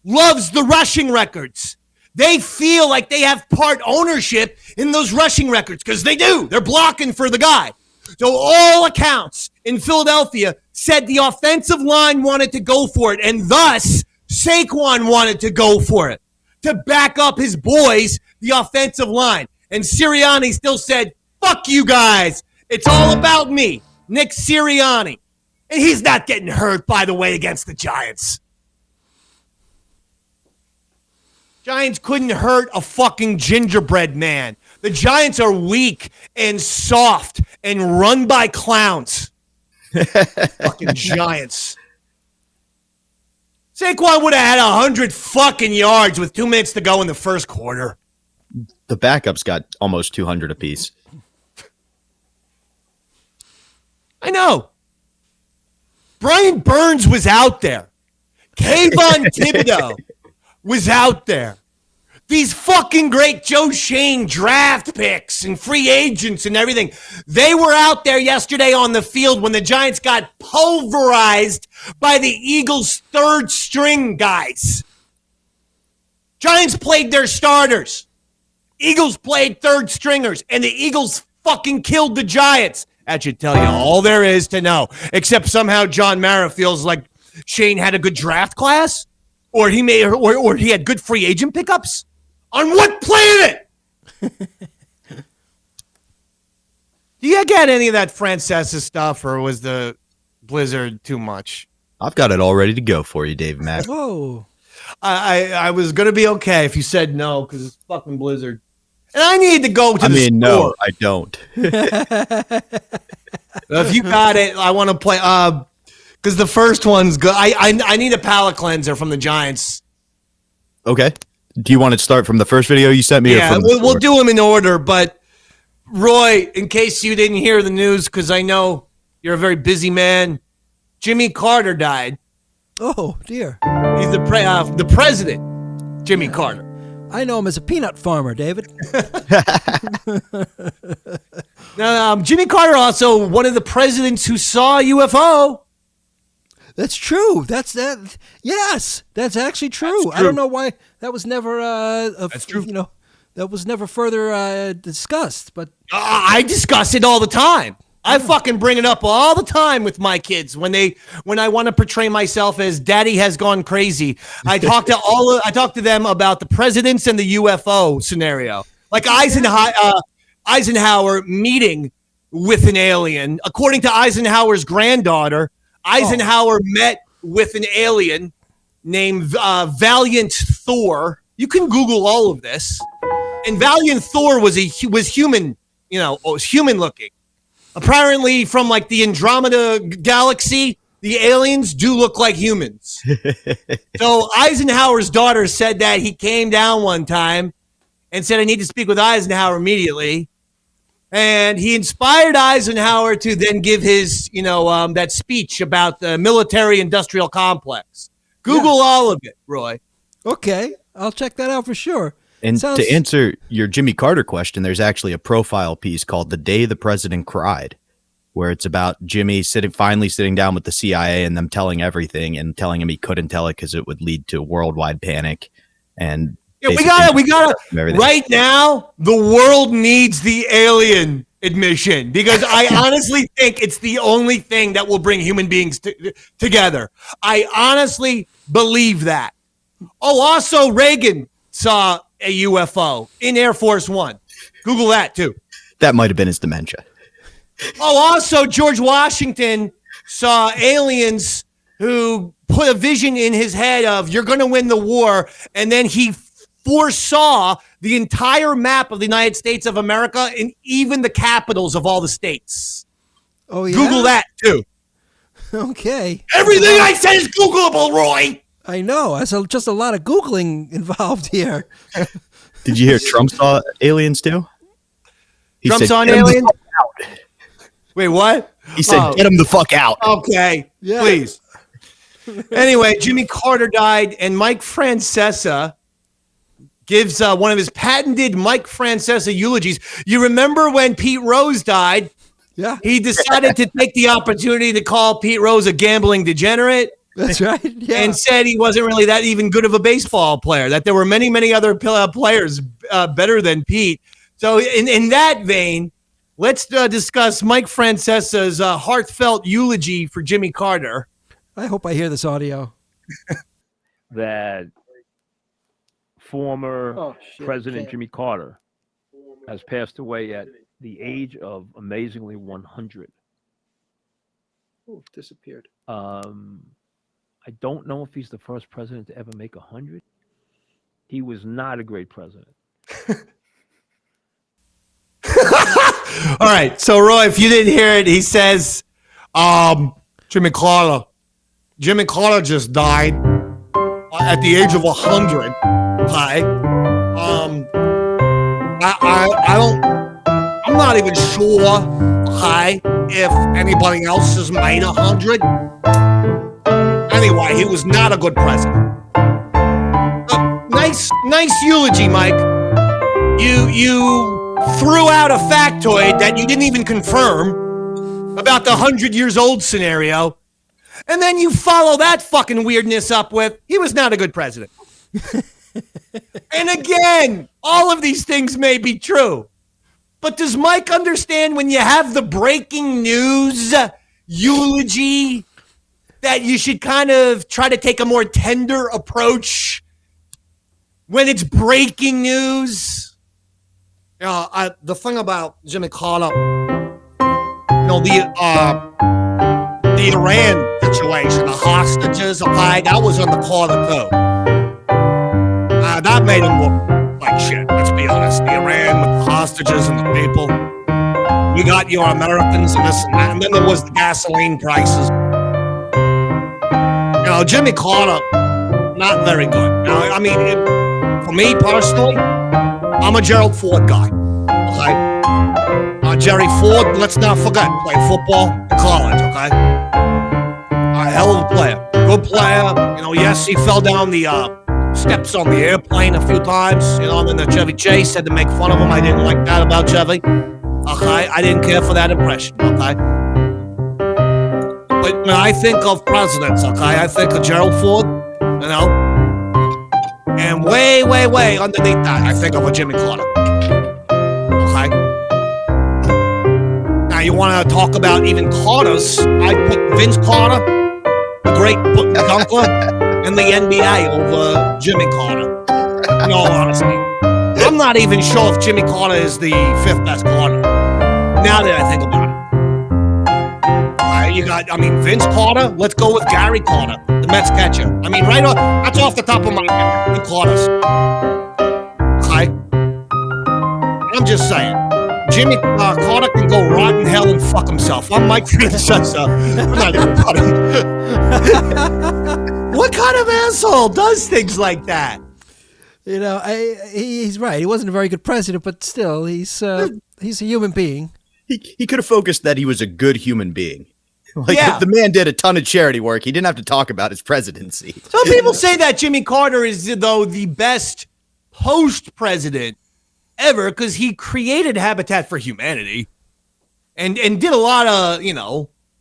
loves the rushing records. They feel like they have part ownership in those rushing records because they do. They're blocking for the guy. So all accounts in Philadelphia said the offensive line wanted to go for it, and thus Saquon wanted to go for it to back up his boys, the offensive line. And Sirianni still said, fuck you guys. It's all about me, Nick Sirianni. And he's not getting hurt, by the way, against the Giants. Giants couldn't hurt a fucking gingerbread man. The Giants are weak and soft and run by clowns. Fucking Giants. Saquon would have had 100 fucking yards with 2 minutes to go in the first quarter. The backups got almost 200 apiece. I know. Brian Burns was out there. Kayvon Thibodeau was out there. These fucking great Joe Schoen draft picks and free agents and everything, they were out there yesterday on the field when the Giants got pulverized by the Eagles' third string guys. Giants played their starters. Eagles played third stringers, and the Eagles fucking killed the Giants. That should tell you all there is to know, except somehow John Mara feels like Shane had a good draft class, or he may, or he had good free agent pickups. On what planet? Do you get any of that Francesa stuff, or was the blizzard too much? I've got it all ready to go for you, Davey Mac. Whoa. I was going to be okay if you said no, because it's fucking blizzard. And I need to go to the store. No, I don't. If you got it, I want to play. Because the first one's good. I need a palate cleanser from the Giants. Okay. Do you want to start from the first video you sent me? Yeah, we'll do them in order. But Roy, in case you didn't hear the news, because I know you're a very busy man, Jimmy Carter died. Oh, dear. He's the president, Jimmy Carter. I know him as a peanut farmer, David. Now, Jimmy Carter also one of the presidents who saw a UFO. That's true. That's that. Yes, that's actually true. That's true. I don't know why that was never. That's true. You know, that was never further discussed. But I discuss it all the time. I fucking bring it up all the time with my kids when I want to portray myself as daddy has gone crazy. I talk to them about the presidents and the UFO scenario. Like Eisenhower meeting with an alien. According to Eisenhower's granddaughter, Eisenhower met with an alien named Valiant Thor. You can Google all of this. And Valiant Thor was human, was human looking. Apparently, from like the Andromeda galaxy, the aliens do look like humans. So Eisenhower's daughter said that he came down one time and said, I need to speak with Eisenhower immediately. And he inspired Eisenhower to then give his, that speech about the military-industrial complex. Google all of it, Roy. okay, I'll check that out for sure. And to answer your Jimmy Carter question, there's actually a profile piece called "The Day the President Cried," where it's about Jimmy finally sitting down with the CIA and them telling everything and telling him he couldn't tell it because it would lead to worldwide panic. And yeah, we gotta. Right now, the world needs the alien admission because I honestly think it's the only thing that will bring human beings together. I honestly believe that. Oh, also Reagan saw a UFO in Air Force One. Google that too. That might have been his dementia. Oh, also George Washington saw aliens who put a vision in his head of you're going to win the war, and then he foresaw the entire map of the United States of America and even the capitals of all the states. Oh, yeah? Google that too. Okay. Everything I said is Googleable, Roy. I know. There's just a lot of Googling involved here. Did you hear Trump saw aliens too? He Trump said, saw an "Get 'em the alien? fuck out." Wait, what? He said, "Get him the fuck out." Okay, Yeah. please. Anyway, Jimmy Carter died, and Mike Francesa gives one of his patented Mike Francesa eulogies. You remember when Pete Rose died? Yeah. He decided to take the opportunity to call Pete Rose a gambling degenerate. That's right. Yeah. And said he wasn't really that even good of a baseball player, that there were many, many other players better than Pete. So in that vein, let's discuss Mike Francesa's heartfelt eulogy for Jimmy Carter. I hope I hear this audio. That former President Jimmy Carter has passed away at the age of amazingly 100. Oh, disappeared. I don't know if he's the first president to ever make 100. He was not a great president. All right. So, Roy, if you didn't hear it, he says, Jimmy Carter just died at the age of 100. Okay. I'm not even sure, okay, if anybody else has made 100. Anyway, he was not a good president. Nice eulogy, Mike. You threw out a factoid that you didn't even confirm about the 100 years old scenario, and then you follow that fucking weirdness up with, he was not a good president. And again, all of these things may be true, but does Mike understand when you have the breaking news eulogy that you should kind of try to take a more tender approach when it's breaking news? The thing about Jimmy Carter, the Iran situation, the hostages, okay, that was on the Carter too. That made him look like shit, let's be honest. The Iran with the hostages and the people. You got your Americans and this and that, and then there was the gasoline prices. Jimmy Carter, not very good. For me personally, I'm a Gerald Ford guy. Okay, Jerry Ford, let's not forget, played football in college. Okay, a hell of a player, good player. Yes, he fell down the steps on the airplane a few times. I'm in the Chevy Chase, had to make fun of him. I didn't like that about Chevy. Okay, I didn't care for that impression. Okay. But when I think of presidents, okay, I think of Gerald Ford, and way, way, way underneath that, I think of a Jimmy Carter. Okay? Now, you want to talk about even Carters, I'd put Vince Carter, the great dunker, in the NBA over Jimmy Carter, in all honesty. I'm not even sure if Jimmy Carter is the fifth best Carter, now that I think about it. You got, Vince Carter. Let's go with Gary Carter, the Mets catcher. Right off, that's off the top of my head. The Carters. Okay? I'm just saying. Jimmy Carter can go rot in hell and fuck himself. I'm Mike Francesa. I'm not everybody. What kind of asshole does things like that? He's right. He wasn't a very good president, but still, he's a human being. He could have focused that he was a good human being. Yeah. The man did a ton of charity work. He didn't have to talk about his presidency. Some people say that Jimmy Carter is, though, the best post-president ever because he created Habitat for Humanity and did a lot of,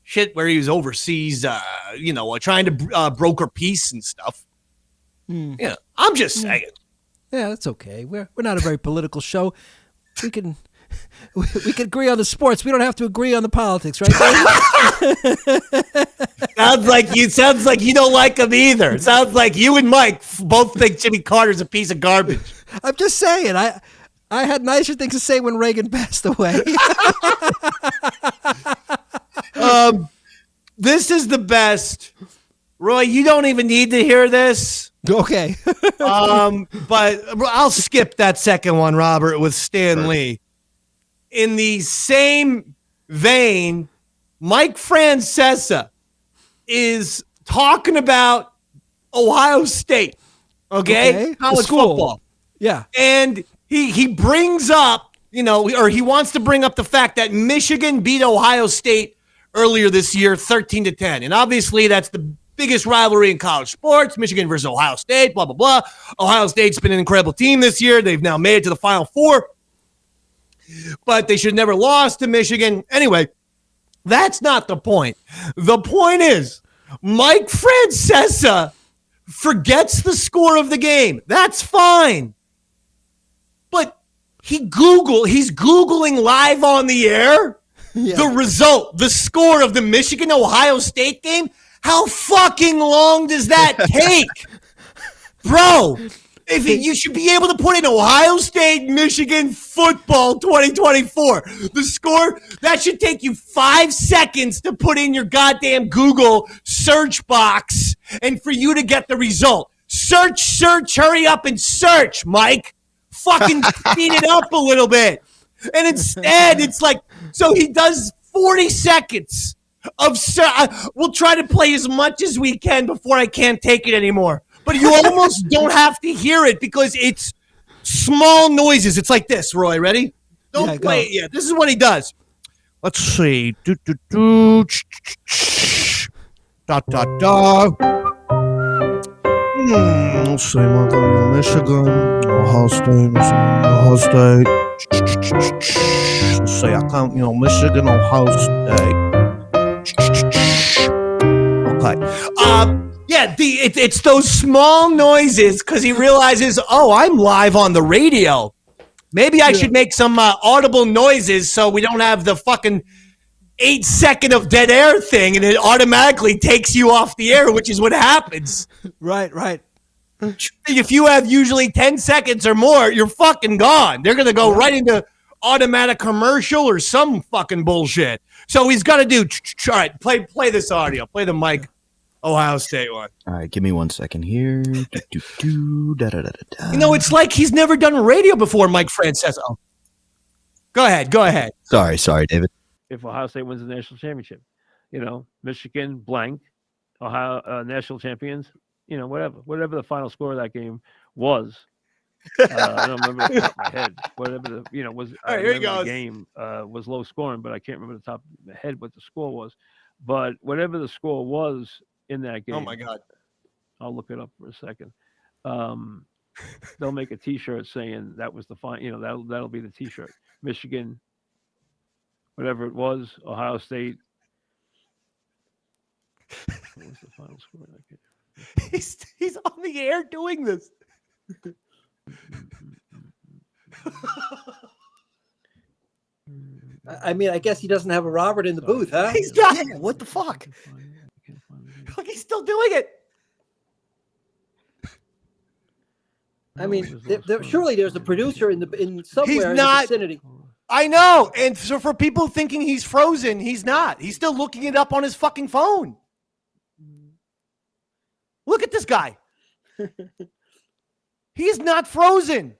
shit where he was overseas, trying to broker peace and stuff. I'm just saying. Yeah, that's okay. We're not a very political show. We can agree on the sports. We don't have to agree on the politics, right? Sounds like you don't like him either. It sounds like you and Mike both think Jimmy Carter's a piece of garbage. I'm just saying. I had nicer things to say when Reagan passed away. This is the best. Roy, you don't even need to hear this. Okay. But I'll skip that second one, Robert, with Stan Lee. In the same vein, Mike Francesa is talking about Ohio State, okay? College football. Yeah. And he brings up, or he wants to bring up the fact that Michigan beat Ohio State earlier this year, 13-10. And obviously that's the biggest rivalry in college sports, Michigan versus Ohio State, blah, blah, blah. Ohio State's been an incredible team this year. They've now made it to the Final Four, but they should never lost to Michigan. Anyway, that's not the point. The point is Mike Francesa forgets the score of the game. That's fine. But he's Googling live on the air the result, the score of the Michigan-Ohio State game. How fucking long does that take? Bro, you should be able to put in Ohio State, Michigan football 2024. The score, that should take you 5 seconds to put in your goddamn Google search box and for you to get the result. Search, hurry up and search, Mike. Fucking speed it up a little bit. And instead, it's like, so he does 40 seconds of, we'll try to play as much as we can before I can't take it anymore. But you almost don't have to hear it because it's small noises. It's like this, Roy. Ready? Don't play it yet. This is what he does. Let's see. Let's see. Michigan, Ohio State. Let's see. I count, Michigan, Ohio State. Okay. It's those small noises because he realizes, I'm live on the radio. Maybe I should make some audible noises so we don't have the fucking 8-second of dead air thing and it automatically takes you off the air, which is what happens. Right. If you have usually 10 seconds or more, you're fucking gone. They're going to go right into automatic commercial or some fucking bullshit. So he's got to do, all right, play this audio. Play the Mike Ohio State one. All right, give me 1 second here. It's like he's never done radio before, Mike Francesa. Oh. Go ahead. Sorry, David. If Ohio State wins the national championship, Michigan blank, Ohio national champions, whatever the final score of that game was. I don't remember the top of my head. Whatever was. All right, here he goes. The game was low scoring, but I can't remember the top of my head what the score was. But whatever the score was in that game. Oh my God! I'll look it up for a second. They'll make a T-shirt saying that was the final. That'll be the T-shirt. Michigan, whatever it was, Ohio State. What was the final score of that game? He's on the air doing this. I mean, I guess he doesn't have a Robert in the booth, huh? He's not. What the fuck? Like he's still doing it. I mean, surely there's a producer in somewhere in the vicinity. I know. And so for people thinking he's frozen, he's not. He's still looking it up on his fucking phone. Look at this guy. He's not frozen.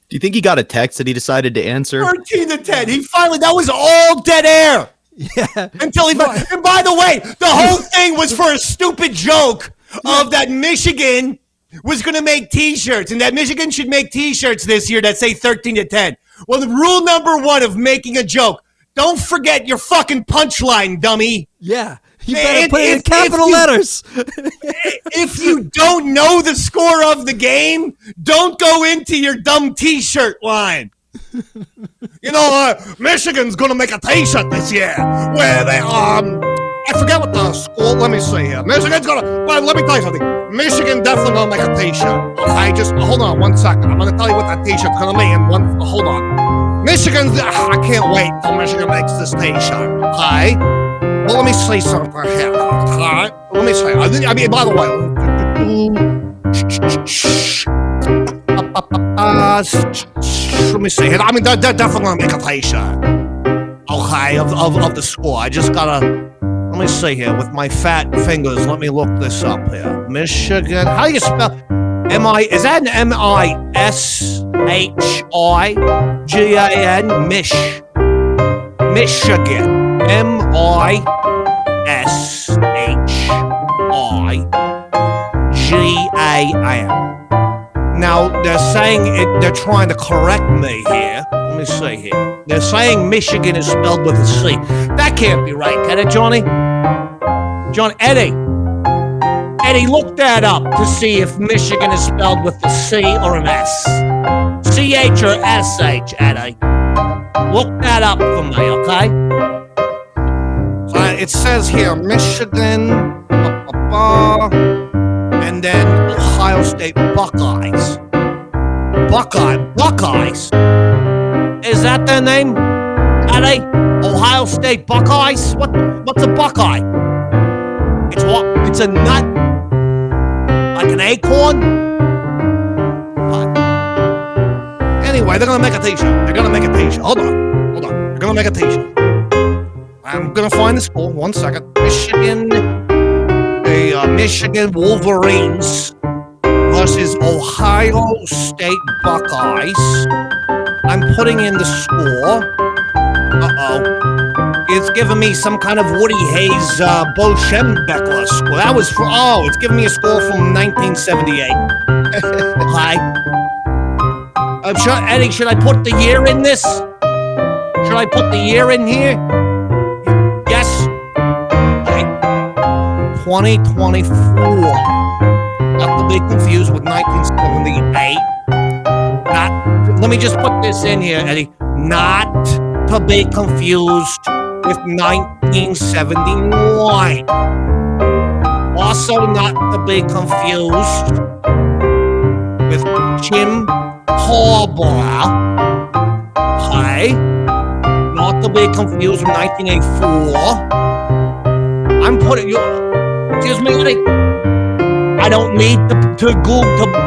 Do you think he got a text that he decided to answer? 13-10. He finally, that was all dead air. Yeah. Until and by the way, the whole thing was for a stupid joke of that Michigan was going to make T-shirts and that Michigan should make T-shirts this year that say 13-10. Well, the rule number 1 of making a joke, don't forget your fucking punchline, dummy. Yeah. You better put it in capital letters. If you don't know the score of the game, don't go into your dumb T-shirt line. Michigan's going to make a T-shirt this year where they, I forget what the score, let me see here. Michigan's going to, well, let me tell you something. Michigan definitely going to make a T-shirt. Okay, just hold on 1 second. I'm going to tell you what that T-shirt's going to be hold on. Michigan's, I can't wait till Michigan makes this T-shirt, okay? Well, let me say something here. All right? Let me say. I mean, by the way. Let me see. I mean, they're definitely going to make a T-shirt. Okay, of the score. I just got to, let me see here. With my fat fingers, let me look this up here. Michigan. How do you spell? Is that an Mishigan? Michigan. MISHIGAN. Now, they're saying they're trying to correct me here. Let me see here. They're saying Michigan is spelled with a C. That can't be right, can it, Johnny? Eddie, look that up to see if Michigan is spelled with a C or an S. CH or SH, Eddie. Look that up for me, okay? It says here, Michigan, and then Ohio State Buckeyes. Buckeyes? Is that their name, Eddie? Ohio State Buckeyes? What's a Buckeye? It's what? It's a nut? Like an acorn? Anyway, they're gonna make a t-shirt. Hold on. They're gonna make a t-shirt. I'm gonna find the school. 1 second. Michigan. The Michigan Wolverines versus Ohio State Buckeyes. I'm putting in the score. It's giving me some kind of Woody Hayes, Bo Schembechler score. That was it's giving me a score from 1978. Hi. I'm sure, Eddie, should I put the year in this? Should I put the year in here? Yes. Okay. 2024. Not to be confused with 1978. Let me just put this in here, Eddie. Not to be confused with 1979. Also not to be confused with Jim Harbaugh. Okay. Not to be confused with 1984. I'm putting you. Excuse me, Eddie. I don't need to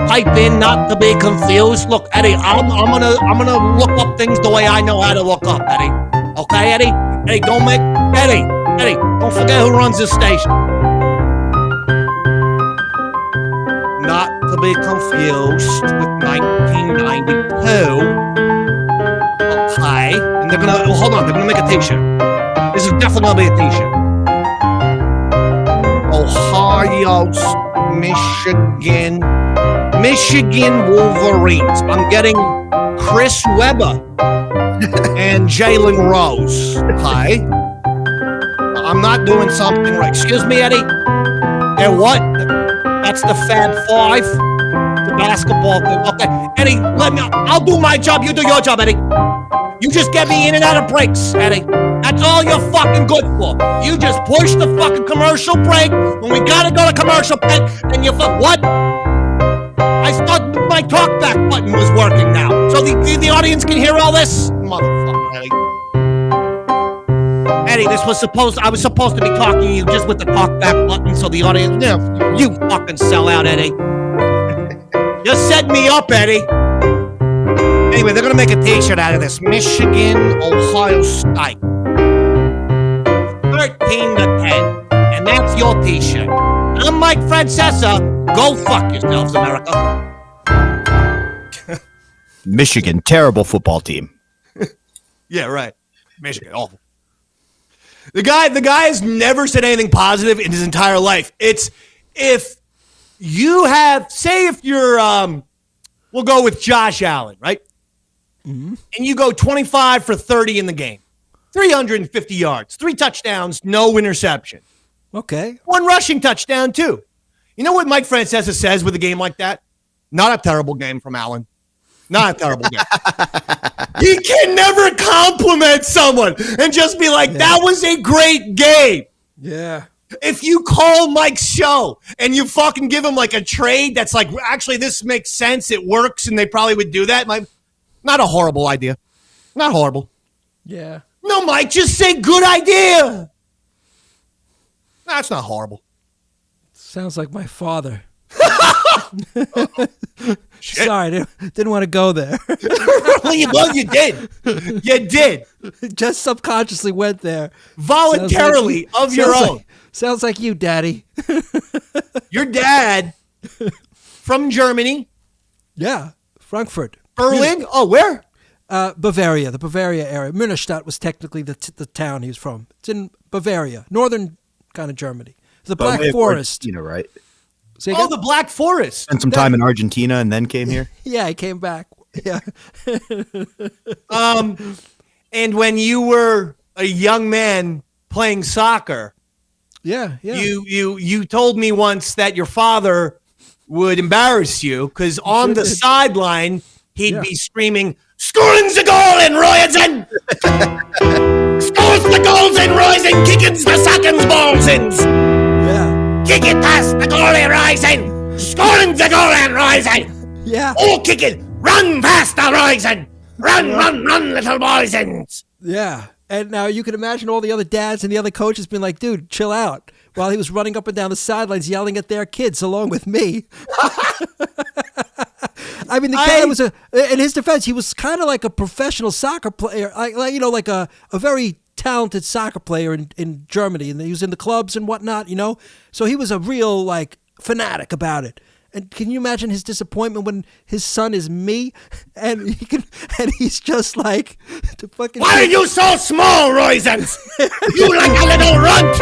type in not to be confused. Look, Eddie, I'm gonna look up things the way I know how to look up, Eddie. Okay, Eddie? Eddie, don't forget who runs this station. Not to be confused with 1992. Okay. And they're gonna make a t-shirt. This is definitely gonna be a t-shirt. Ohio, Michigan Wolverines. I'm getting Chris Webber and Jalen Rose. Okay. I'm not doing something right. Excuse me, Eddie. They're what? That's the Fab Five. The basketball thing. Okay. Eddie, I'll do my job. You do your job, Eddie. You just get me in and out of breaks, Eddie. That's all you're fucking good for. You just push the fucking commercial break when we gotta go to commercial break, and you what? I thought my talkback button was working now, so the audience can hear all this. Motherfucker, Eddie. Eddie, I was supposed to be talking to you just with the talkback button, so the audience. You fucking sellout, Eddie. You set me up, Eddie. Anyway, they're gonna make a t-shirt out of this. Michigan, Ohio State. 13-10, and that's your t-shirt. I'm Mike Francesa. Go fuck yourselves, America. Michigan, terrible football team. Yeah, right. Michigan, awful. The guy has never said anything positive in his entire life. It's if you have, say if you're, we'll go with Josh Allen, right? Mm-hmm. And you go 25 for 30 in the game. 350 yards, 3 touchdowns, no interception. Okay. 1 rushing touchdown, too. You know what Mike Francesa says with a game like that? Not a terrible game from Allen. Not a terrible game. He can never compliment someone and just be like, that was a great game. Yeah. If you call Mike's show and you fucking give him like a trade that's like, actually, this makes sense, it works, and they probably would do that, not a horrible idea. Not horrible. Yeah. No, Mike, just say good idea. That's not horrible. Sounds like my father. Sorry, didn't want to go there. Well, you did. You did. Just subconsciously went there. Voluntarily, of your own. Sounds like you, Daddy. Your dad from Germany. Yeah, Frankfurt. Berlin? Munich. Oh, where? Bavaria, the Bavaria area. Münsterstadt was technically the town he was from. It's in Bavaria, northern kind of Germany. The Black Forest. You know, right? So the Black Forest. Spent some time in Argentina and then came here. Yeah, he came back. Yeah. And when you were a young man playing soccer, Yeah. you told me once that your father would embarrass you because on the sideline he'd be screaming, "Schoen's the goal in Royalton! Schoen's the goals in Royalton! Kicking's the Saquon's balls in! Yeah. Kick it past the goal in Royalton! Schoen's the goal in Royalton! Yeah. Oh, kick it! Run past the Royalton! Run, little boys in!" Yeah. And now you can imagine all the other dads and the other coaches being like, dude, chill out. While he was running up and down the sidelines yelling at their kids along with me. I mean, the guy was in his defense, he was kind of like a professional soccer player, like a very talented soccer player in Germany. And he was in the clubs and whatnot, So he was a real, fanatic about it. And can you imagine his disappointment when his son is me, and he's just like the fucking. Why are you so small, Roysons? You like a little runt.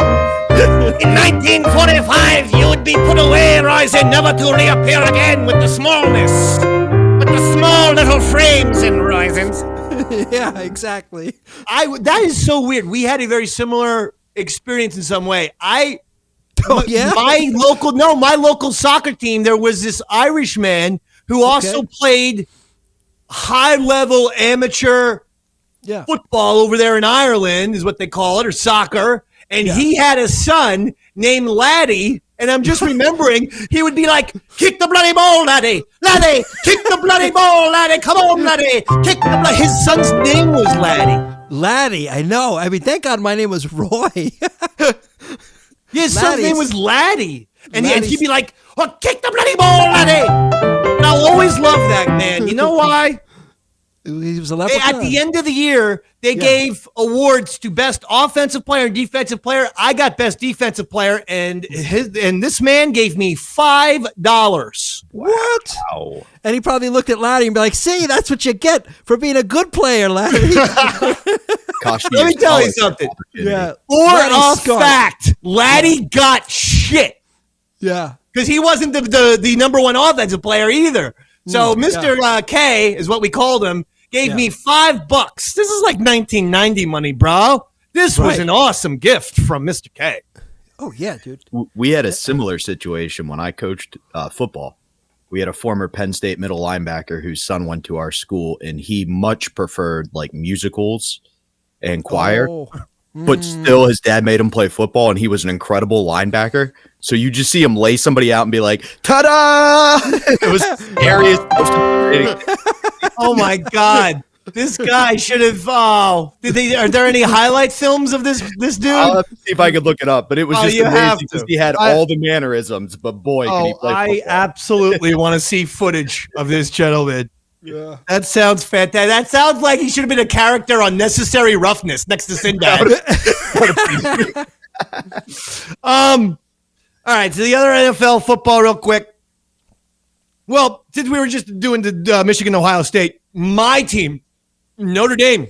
In 1945, you would be put away, Royson, never to reappear again with the smallness, with the small little frames in Roysons. Yeah, exactly. That is so weird. We had a very similar experience in some way. My local soccer team, there was this Irish man who also played high-level amateur football over there in Ireland, is what they call it, or soccer. And he had a son named Laddie, and I'm just remembering he would be like, "Kick the bloody ball, Laddie! Laddie! Kick the bloody ball, Laddie! Come on, Laddie! Kick the bloody..." His son's name was Laddie. Laddie, I know. I mean, thank God my name was Roy. His son's name was Laddie. And he'd be like, "Oh, kick the bloody ball, Laddie!" And I'll always love that man. You know why? He was a leprechaun. At the end of the year, they gave awards to best offensive player and defensive player. I got best defensive player, and this man gave me $5. What? Wow. And he probably looked at Laddie and be like, "See, that's what you get for being a good player, Laddie." Let me tell you something. Yeah. For a fact, Laddie got shit. Yeah. Because he wasn't the number one offensive player either. So Mr. K is what we called him, gave me $5. This is like 1990 money, bro. This was an awesome gift from Mr. K. Oh, yeah, dude. We had a similar situation when I coached football. We had a former Penn State middle linebacker whose son went to our school, and he much preferred musicals and choir. But still, his dad made him play football, and he was an incredible linebacker. So you just see him lay somebody out and be like, "Ta-da!" It was the scariest, most intimidating. Oh, my God. This guy should have. Are there any highlight films of this dude? I'll have to see if I could look it up. But it was just amazing because he had all the mannerisms. But boy, can he play football. I absolutely want to see footage of this gentleman. Yeah. That sounds fantastic. That sounds like he should have been a character on Necessary Roughness next to Sinbad. All right, so the other NFL football real quick. Well, since we were just doing the Michigan-Ohio State, my team, Notre Dame,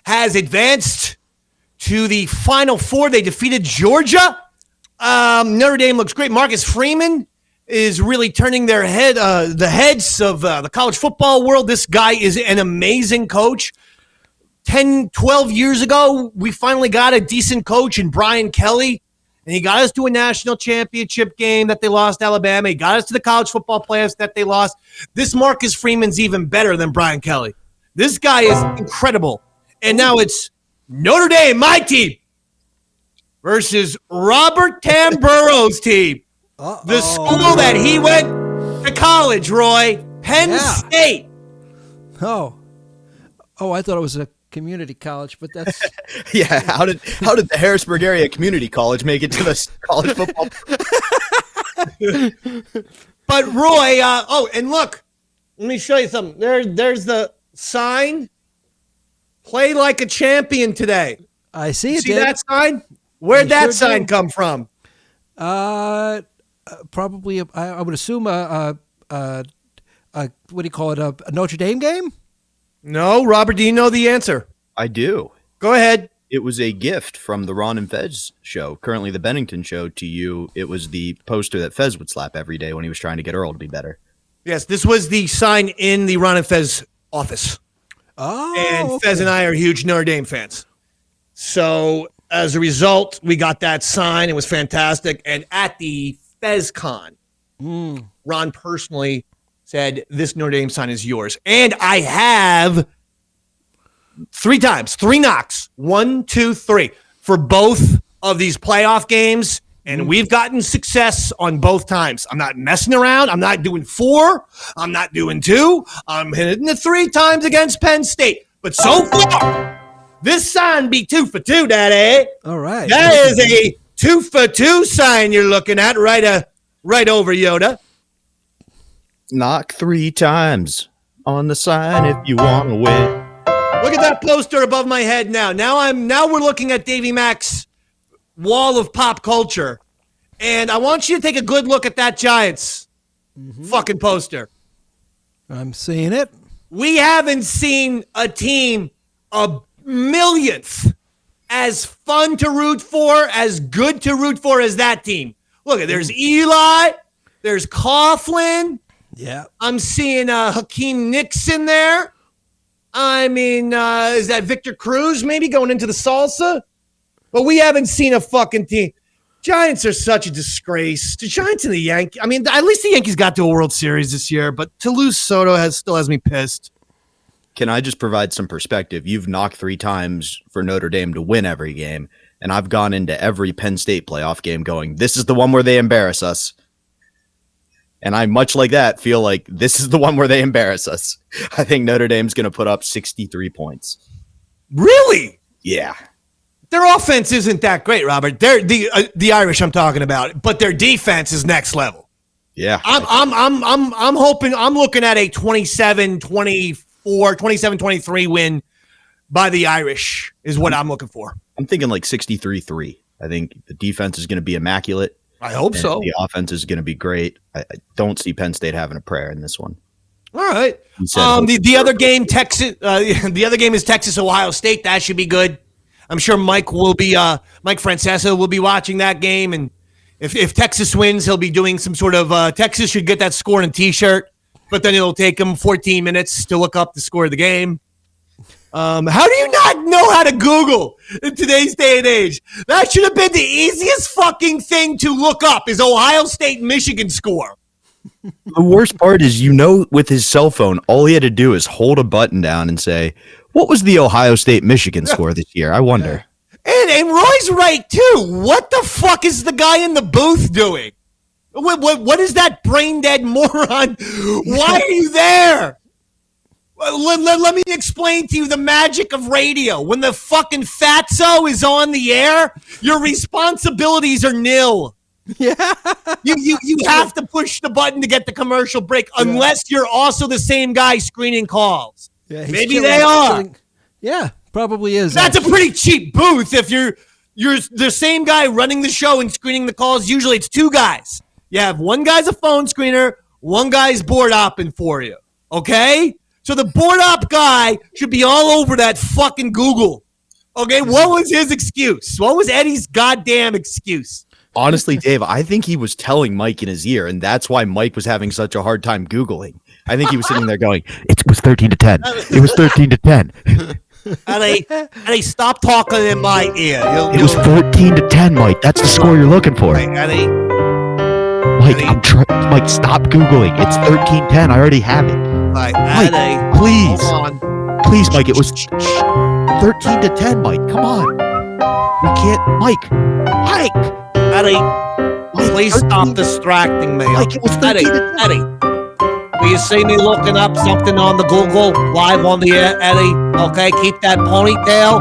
has advanced to the Final Four. They defeated Georgia. Notre Dame looks great. Marcus Freeman is really turning the heads of the college football world. This guy is an amazing coach. 10, 12 years ago, we finally got a decent coach in Brian Kelly, and he got us to a national championship game that they lost to Alabama. He got us to the college football playoffs that they lost. This Marcus Freeman's even better than Brian Kelly. This guy is incredible. And now it's Notre Dame, my team, versus Robert Tamburro's team. The school that he went to college, Roy, Penn State. Oh, I thought it was a community college, but that's yeah. How did the Harrisburg area community college make it to the college football? But Roy, and look, let me show you something. There's the sign. Play like a champion today. I see it. See that sign? Where'd that sign come from? Probably, I would assume what do you call it? A Notre Dame game? No, Robert. Do you know the answer? I do. Go ahead. It was a gift from the Ron and Fez show, currently the Bennington show, to you. It was the poster that Fez would slap every day when he was trying to get Earl to be better. Yes, this was the sign in the Ron and Fez office. Oh, and Fez and I are huge Notre Dame fans. So as a result, we got that sign. It was fantastic. And at the FezCon, Ron personally said, this Notre Dame sign is yours. And I have 3 knocks, 1, 2, 3, for both of these playoff games. And we've gotten success on both times. I'm not messing around. I'm not doing 4. I'm not doing 2. I'm hitting it 3 times against Penn State. But so far, this sign be 2 for 2, Daddy. All right. That is a 2 for 2 sign you're looking at right over Yoda. Knock 3 times on the sign if you want to win. Look at that poster above my head now. Now we're looking at Davey Mac's wall of pop culture. And I want you to take a good look at that Giants fucking poster. I'm seeing it. We haven't seen a team a millionth as fun to root for, as good to root for as that team. Look, there's Eli, there's Coughlin. Yeah. I'm seeing Hakeem Nixon there. I mean, is that Victor Cruz maybe going into the salsa? But we haven't seen a fucking team. Giants are such a disgrace. The Giants and the Yankees. I mean, at least the Yankees got to a World Series this year, but to lose Soto still has me pissed. Can I just provide some perspective? You've knocked 3 times for Notre Dame to win every game, and I've gone into every Penn State playoff game going, this is the one where they embarrass us. And I, much like that, feel like this is the one where they embarrass us. I think Notre Dame's going to put up 63 points. Really? Yeah. Their offense isn't that great, Robert. They're the Irish I'm talking about, but their defense is next level. Yeah. I'm hoping, I'm looking at a 27-24, 27-23 win by the Irish is what I'm looking for. I'm thinking like 63-3. I think the defense is going to be immaculate. I hope so. The offense is going to be great. I don't see Penn State having a prayer in this one. All right. The other game, Texas. The other game is Texas Ohio State. That should be good. I'm sure Mike Francesa will be watching that game, and if Texas wins, he'll be doing some sort of Texas should get that score in a T-shirt, but then it'll take him 14 minutes to look up the score of the game. How do you not know how to Google in today's day and age? That should have been the easiest fucking thing to look up is Ohio State Michigan score. The worst part is, with his cell phone, all he had to do is hold a button down and say, what was the Ohio State Michigan score this year? I wonder. And Roy's right, too. What the fuck is the guy in the booth doing? What is that brain dead moron? Why are you there? Let me explain to you the magic of radio. When the fucking fatso is on the air, your responsibilities are nil. Yeah. You have to push the button to get the commercial break, unless you're also the same guy screening calls. Yeah, maybe they are. Yeah, probably is. That's a pretty cheap booth if you're the same guy running the show and screening the calls. Usually it's 2 guys. You have one guy's a phone screener, one guy's board opping for you. Okay? So the board op guy should be all over that fucking Google. Okay, what was his excuse? What was Eddie's goddamn excuse? Honestly, Dave, I think he was telling Mike in his ear, and that's why Mike was having such a hard time Googling. I think he was sitting there going, it was 13-10. It was 13-10. Eddie, stop talking in my ear. It was 14-10, Mike. That's the score you're looking for. Eddie. Mike, stop Googling. It's 13-10. I already have it. Mike, Eddie, please. Hold on. Please, Mike. It was 13-10, Mike. Come on. We can't. Mike. Eddie, please stop distracting me. Mike, it was 13-10. Eddie, will you see me looking up something on the Google live on the air, Eddie? Okay, keep that ponytail.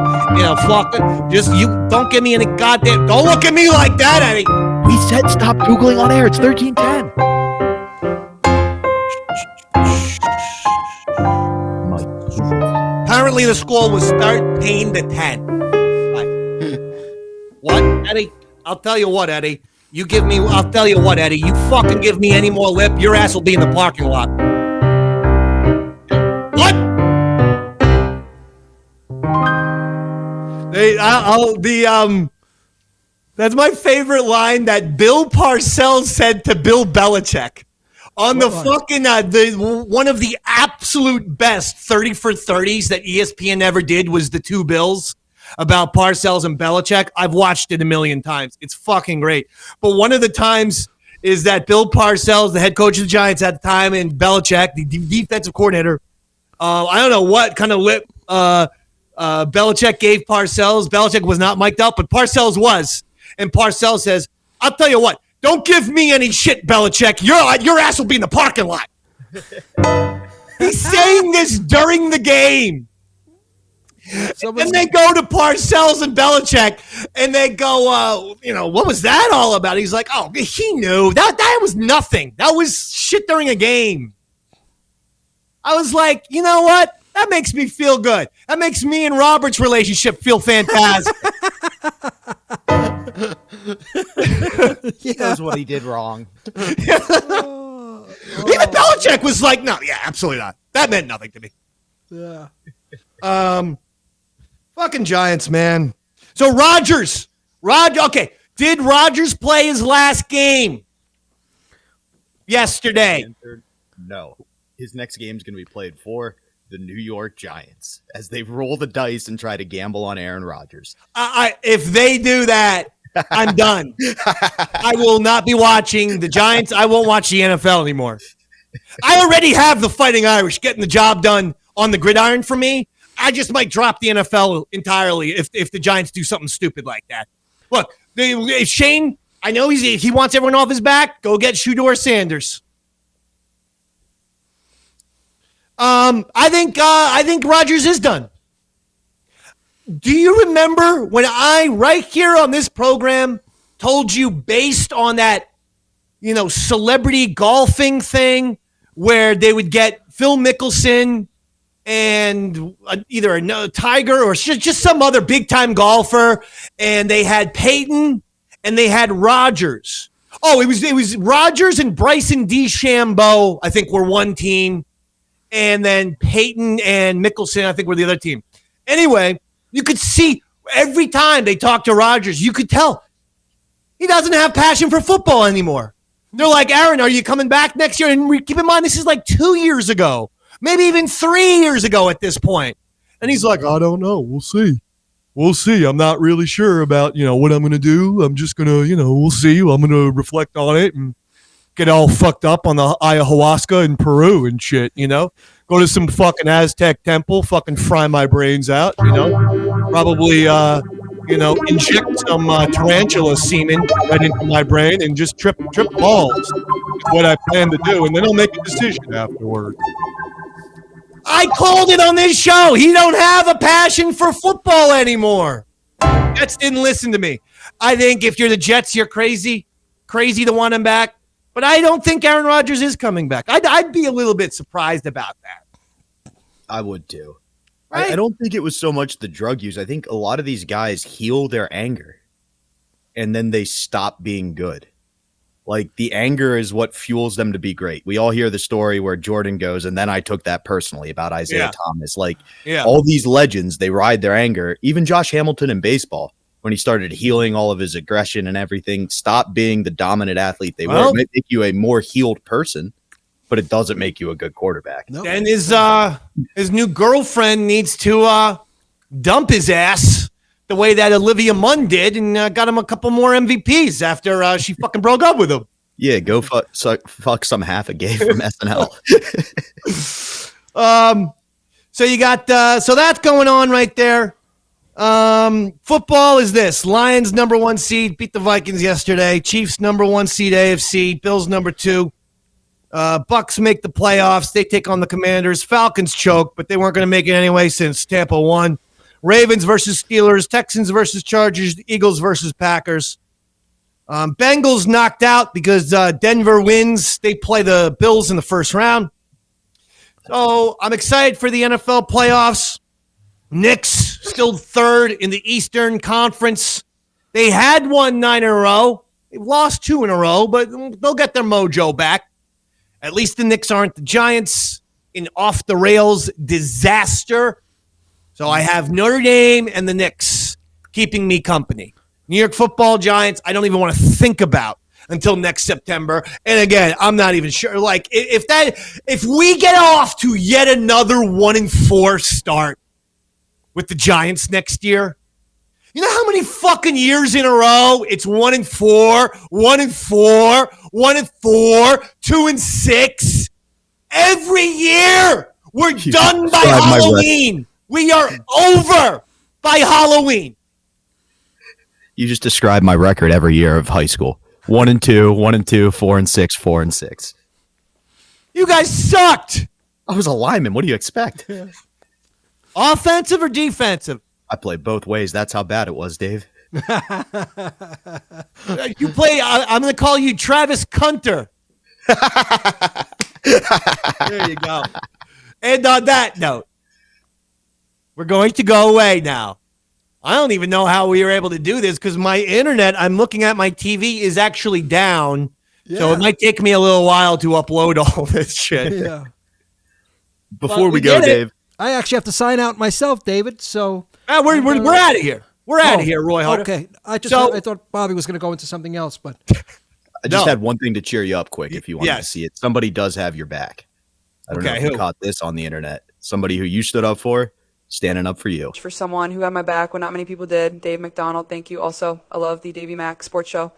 Fucking, don't give me any goddamn. Don't look at me like that, Eddie. We said stop Googling on air. It's 13-10. Apparently the score was 13-10. What, Eddie? I'll tell you what, Eddie. I'll tell you what, Eddie. You fucking give me any more lip, your ass will be in the parking lot. What? There Wait, that's my favorite line that Bill Parcells said to Bill Belichick on the fucking one of the absolute best 30 for 30s that ESPN ever did was the two Bills about Parcells and Belichick. I've watched it a million times. It's fucking great. But one of the times is that Bill Parcells, the head coach of the Giants at the time, and Belichick, the defensive coordinator, I don't know what kind of lip Belichick gave Parcells. Belichick was not mic'd up, but Parcells was. And Parcells says, I'll tell you what, don't give me any shit, Belichick. Your ass will be in the parking lot. He's saying this during the game. And they go to Parcells and Belichick, and they go, what was that all about? He's like, oh, he knew. That was nothing. That was shit during a game. I was like, you know what? That makes me feel good. That makes me and Robert's relationship feel fantastic. He knows what he did wrong. Even Belichick was like, no, yeah, absolutely not. That meant nothing to me. Yeah. Fucking Giants, man. So Rodgers. Okay. Did Rodgers play his last game yesterday? No. His next game is going to be played for the New York Giants as they roll the dice and try to gamble on Aaron Rodgers. If they do that, I'm done. I will not be watching the Giants. I won't watch the NFL anymore. I already have the Fighting Irish getting the job done on the gridiron for me. I just might drop the NFL entirely if the Giants do something stupid like that. Look, Shane, I know he wants everyone off his back. Go get Shedeur Sanders. I think Rodgers is done. Do you remember when I, right here on this program, told you based on that, celebrity golfing thing where they would get Phil Mickelson and either a Tiger or just some other big-time golfer, and they had Peyton and they had Rodgers. Oh, it was Rodgers and Bryson DeChambeau, I think, were one team. And then Peyton and Mickelson, I think, were the other team. Anyway, you could see every time they talked to Rodgers, you could tell he doesn't have passion for football anymore. They're like, Aaron, are you coming back next year? And keep in mind, this is like 2 years ago, maybe even 3 years ago at this point. And he's like, I don't know. We'll see. I'm not really sure about, what I'm going to do. I'm just going to, we'll see. I'm going to reflect on it and get all fucked up on the ayahuasca in Peru and shit, Go to some fucking Aztec temple, fucking fry my brains out, Probably, inject some tarantula semen right into my brain and just trip balls is what I plan to do. And then I'll make a decision afterwards. I called it on this show. He don't have a passion for football anymore. Jets didn't listen to me. I think if you're the Jets, you're crazy to want him back. But I don't think Aaron Rodgers is coming back. I'd be a little bit surprised about that. I would too. Right? I don't think it was so much the drug use. I think a lot of these guys heal their anger and then they stop being good. Like the anger is what fuels them to be great. We all hear the story where Jordan goes, and then I took that personally about Isaiah Thomas. All these legends, they ride their anger. Even Josh Hamilton in baseball, when he started healing all of his aggression and everything, stop being the dominant athlete they were. It might make you a more healed person, but it doesn't make you a good quarterback. Nope. And his new girlfriend needs to dump his ass the way that Olivia Munn did and got him a couple more MVPs after she fucking broke up with him. Yeah, go fuck some half a gay from SNL. So you got so that's going on right there. Football is this. Lions number 1 seed beat the Vikings yesterday. Chiefs number 1 seed AFC. Bills number 2. Bucks make the playoffs. They take on the Commanders. Falcons choke, but they weren't going to make it anyway since Tampa won. Ravens versus Steelers. Texans versus Chargers. Eagles versus Packers. Bengals knocked out because Denver wins. They play the Bills in the first round. So I'm excited for the NFL playoffs. Knicks still third in the Eastern Conference. They had won 9 in a row. They've lost 2 in a row, but they'll get their mojo back. At least the Knicks aren't the Giants in off-the-rails disaster. So I have Notre Dame and the Knicks keeping me company. New York Football Giants, I don't even want to think about until next September. And again, I'm not even sure. Like, if we get off to yet another 1-4 start with the Giants next year, you know how many fucking years in a row it's 1-4, 1-4, 1-4, 2-6? Every year we're done by Halloween. We are over by Halloween. You just described my record every year of high school. 1-2, 1-2, 4-6, 4-6. You guys sucked. I was a lineman. What do you expect? Offensive or defensive? I played both ways. That's how bad it was, Dave. You play. I'm going to call you Travis Cunter. There you go. And on that note, we're going to go away now. I don't even know how we were able to do this because my internet, I'm looking at my TV, is actually down. Yeah. So it might take me a little while to upload all this shit. Yeah. Before we go, Dave. I actually have to sign out myself, David. So we're out of here. We're out of here, Roy Harter. Okay. I thought Bobby was going to go into something else, but I just had one thing to cheer you up quick if you wanted to see it. Somebody does have your back. I don't know if you caught this on the internet. Somebody who you stood up for, standing up for you. For someone who had my back when not many people did, Dave McDonald, thank you. Also, I love the Davey Mac Sports Show.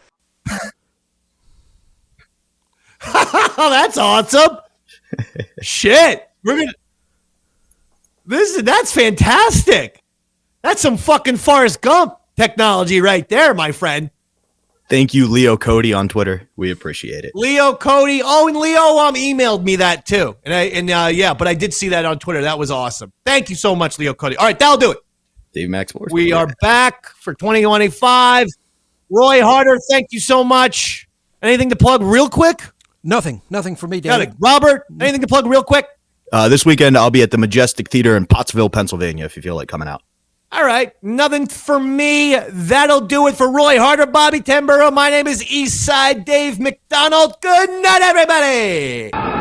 That's awesome. Shit. That's fantastic. That's some fucking Forrest Gump technology right there, my friend. Thank you, Leo Cody on Twitter. We appreciate it. Leo Cody. Oh, and Leo emailed me that too. But I did see that on Twitter. That was awesome. Thank you so much, Leo Cody. All right, that'll do it. Davey Mac Sports. We are back for 2025. Roy Harter, thank you so much. Anything to plug real quick? Nothing for me, David. Robert, anything to plug real quick? This weekend, I'll be at the Majestic Theater in Pottsville, Pennsylvania, if you feel like coming out. All right. Nothing for me. That'll do it for Roy Harter, Bobby Tamburro. My name is Eastside Dave McDonald. Good night, everybody.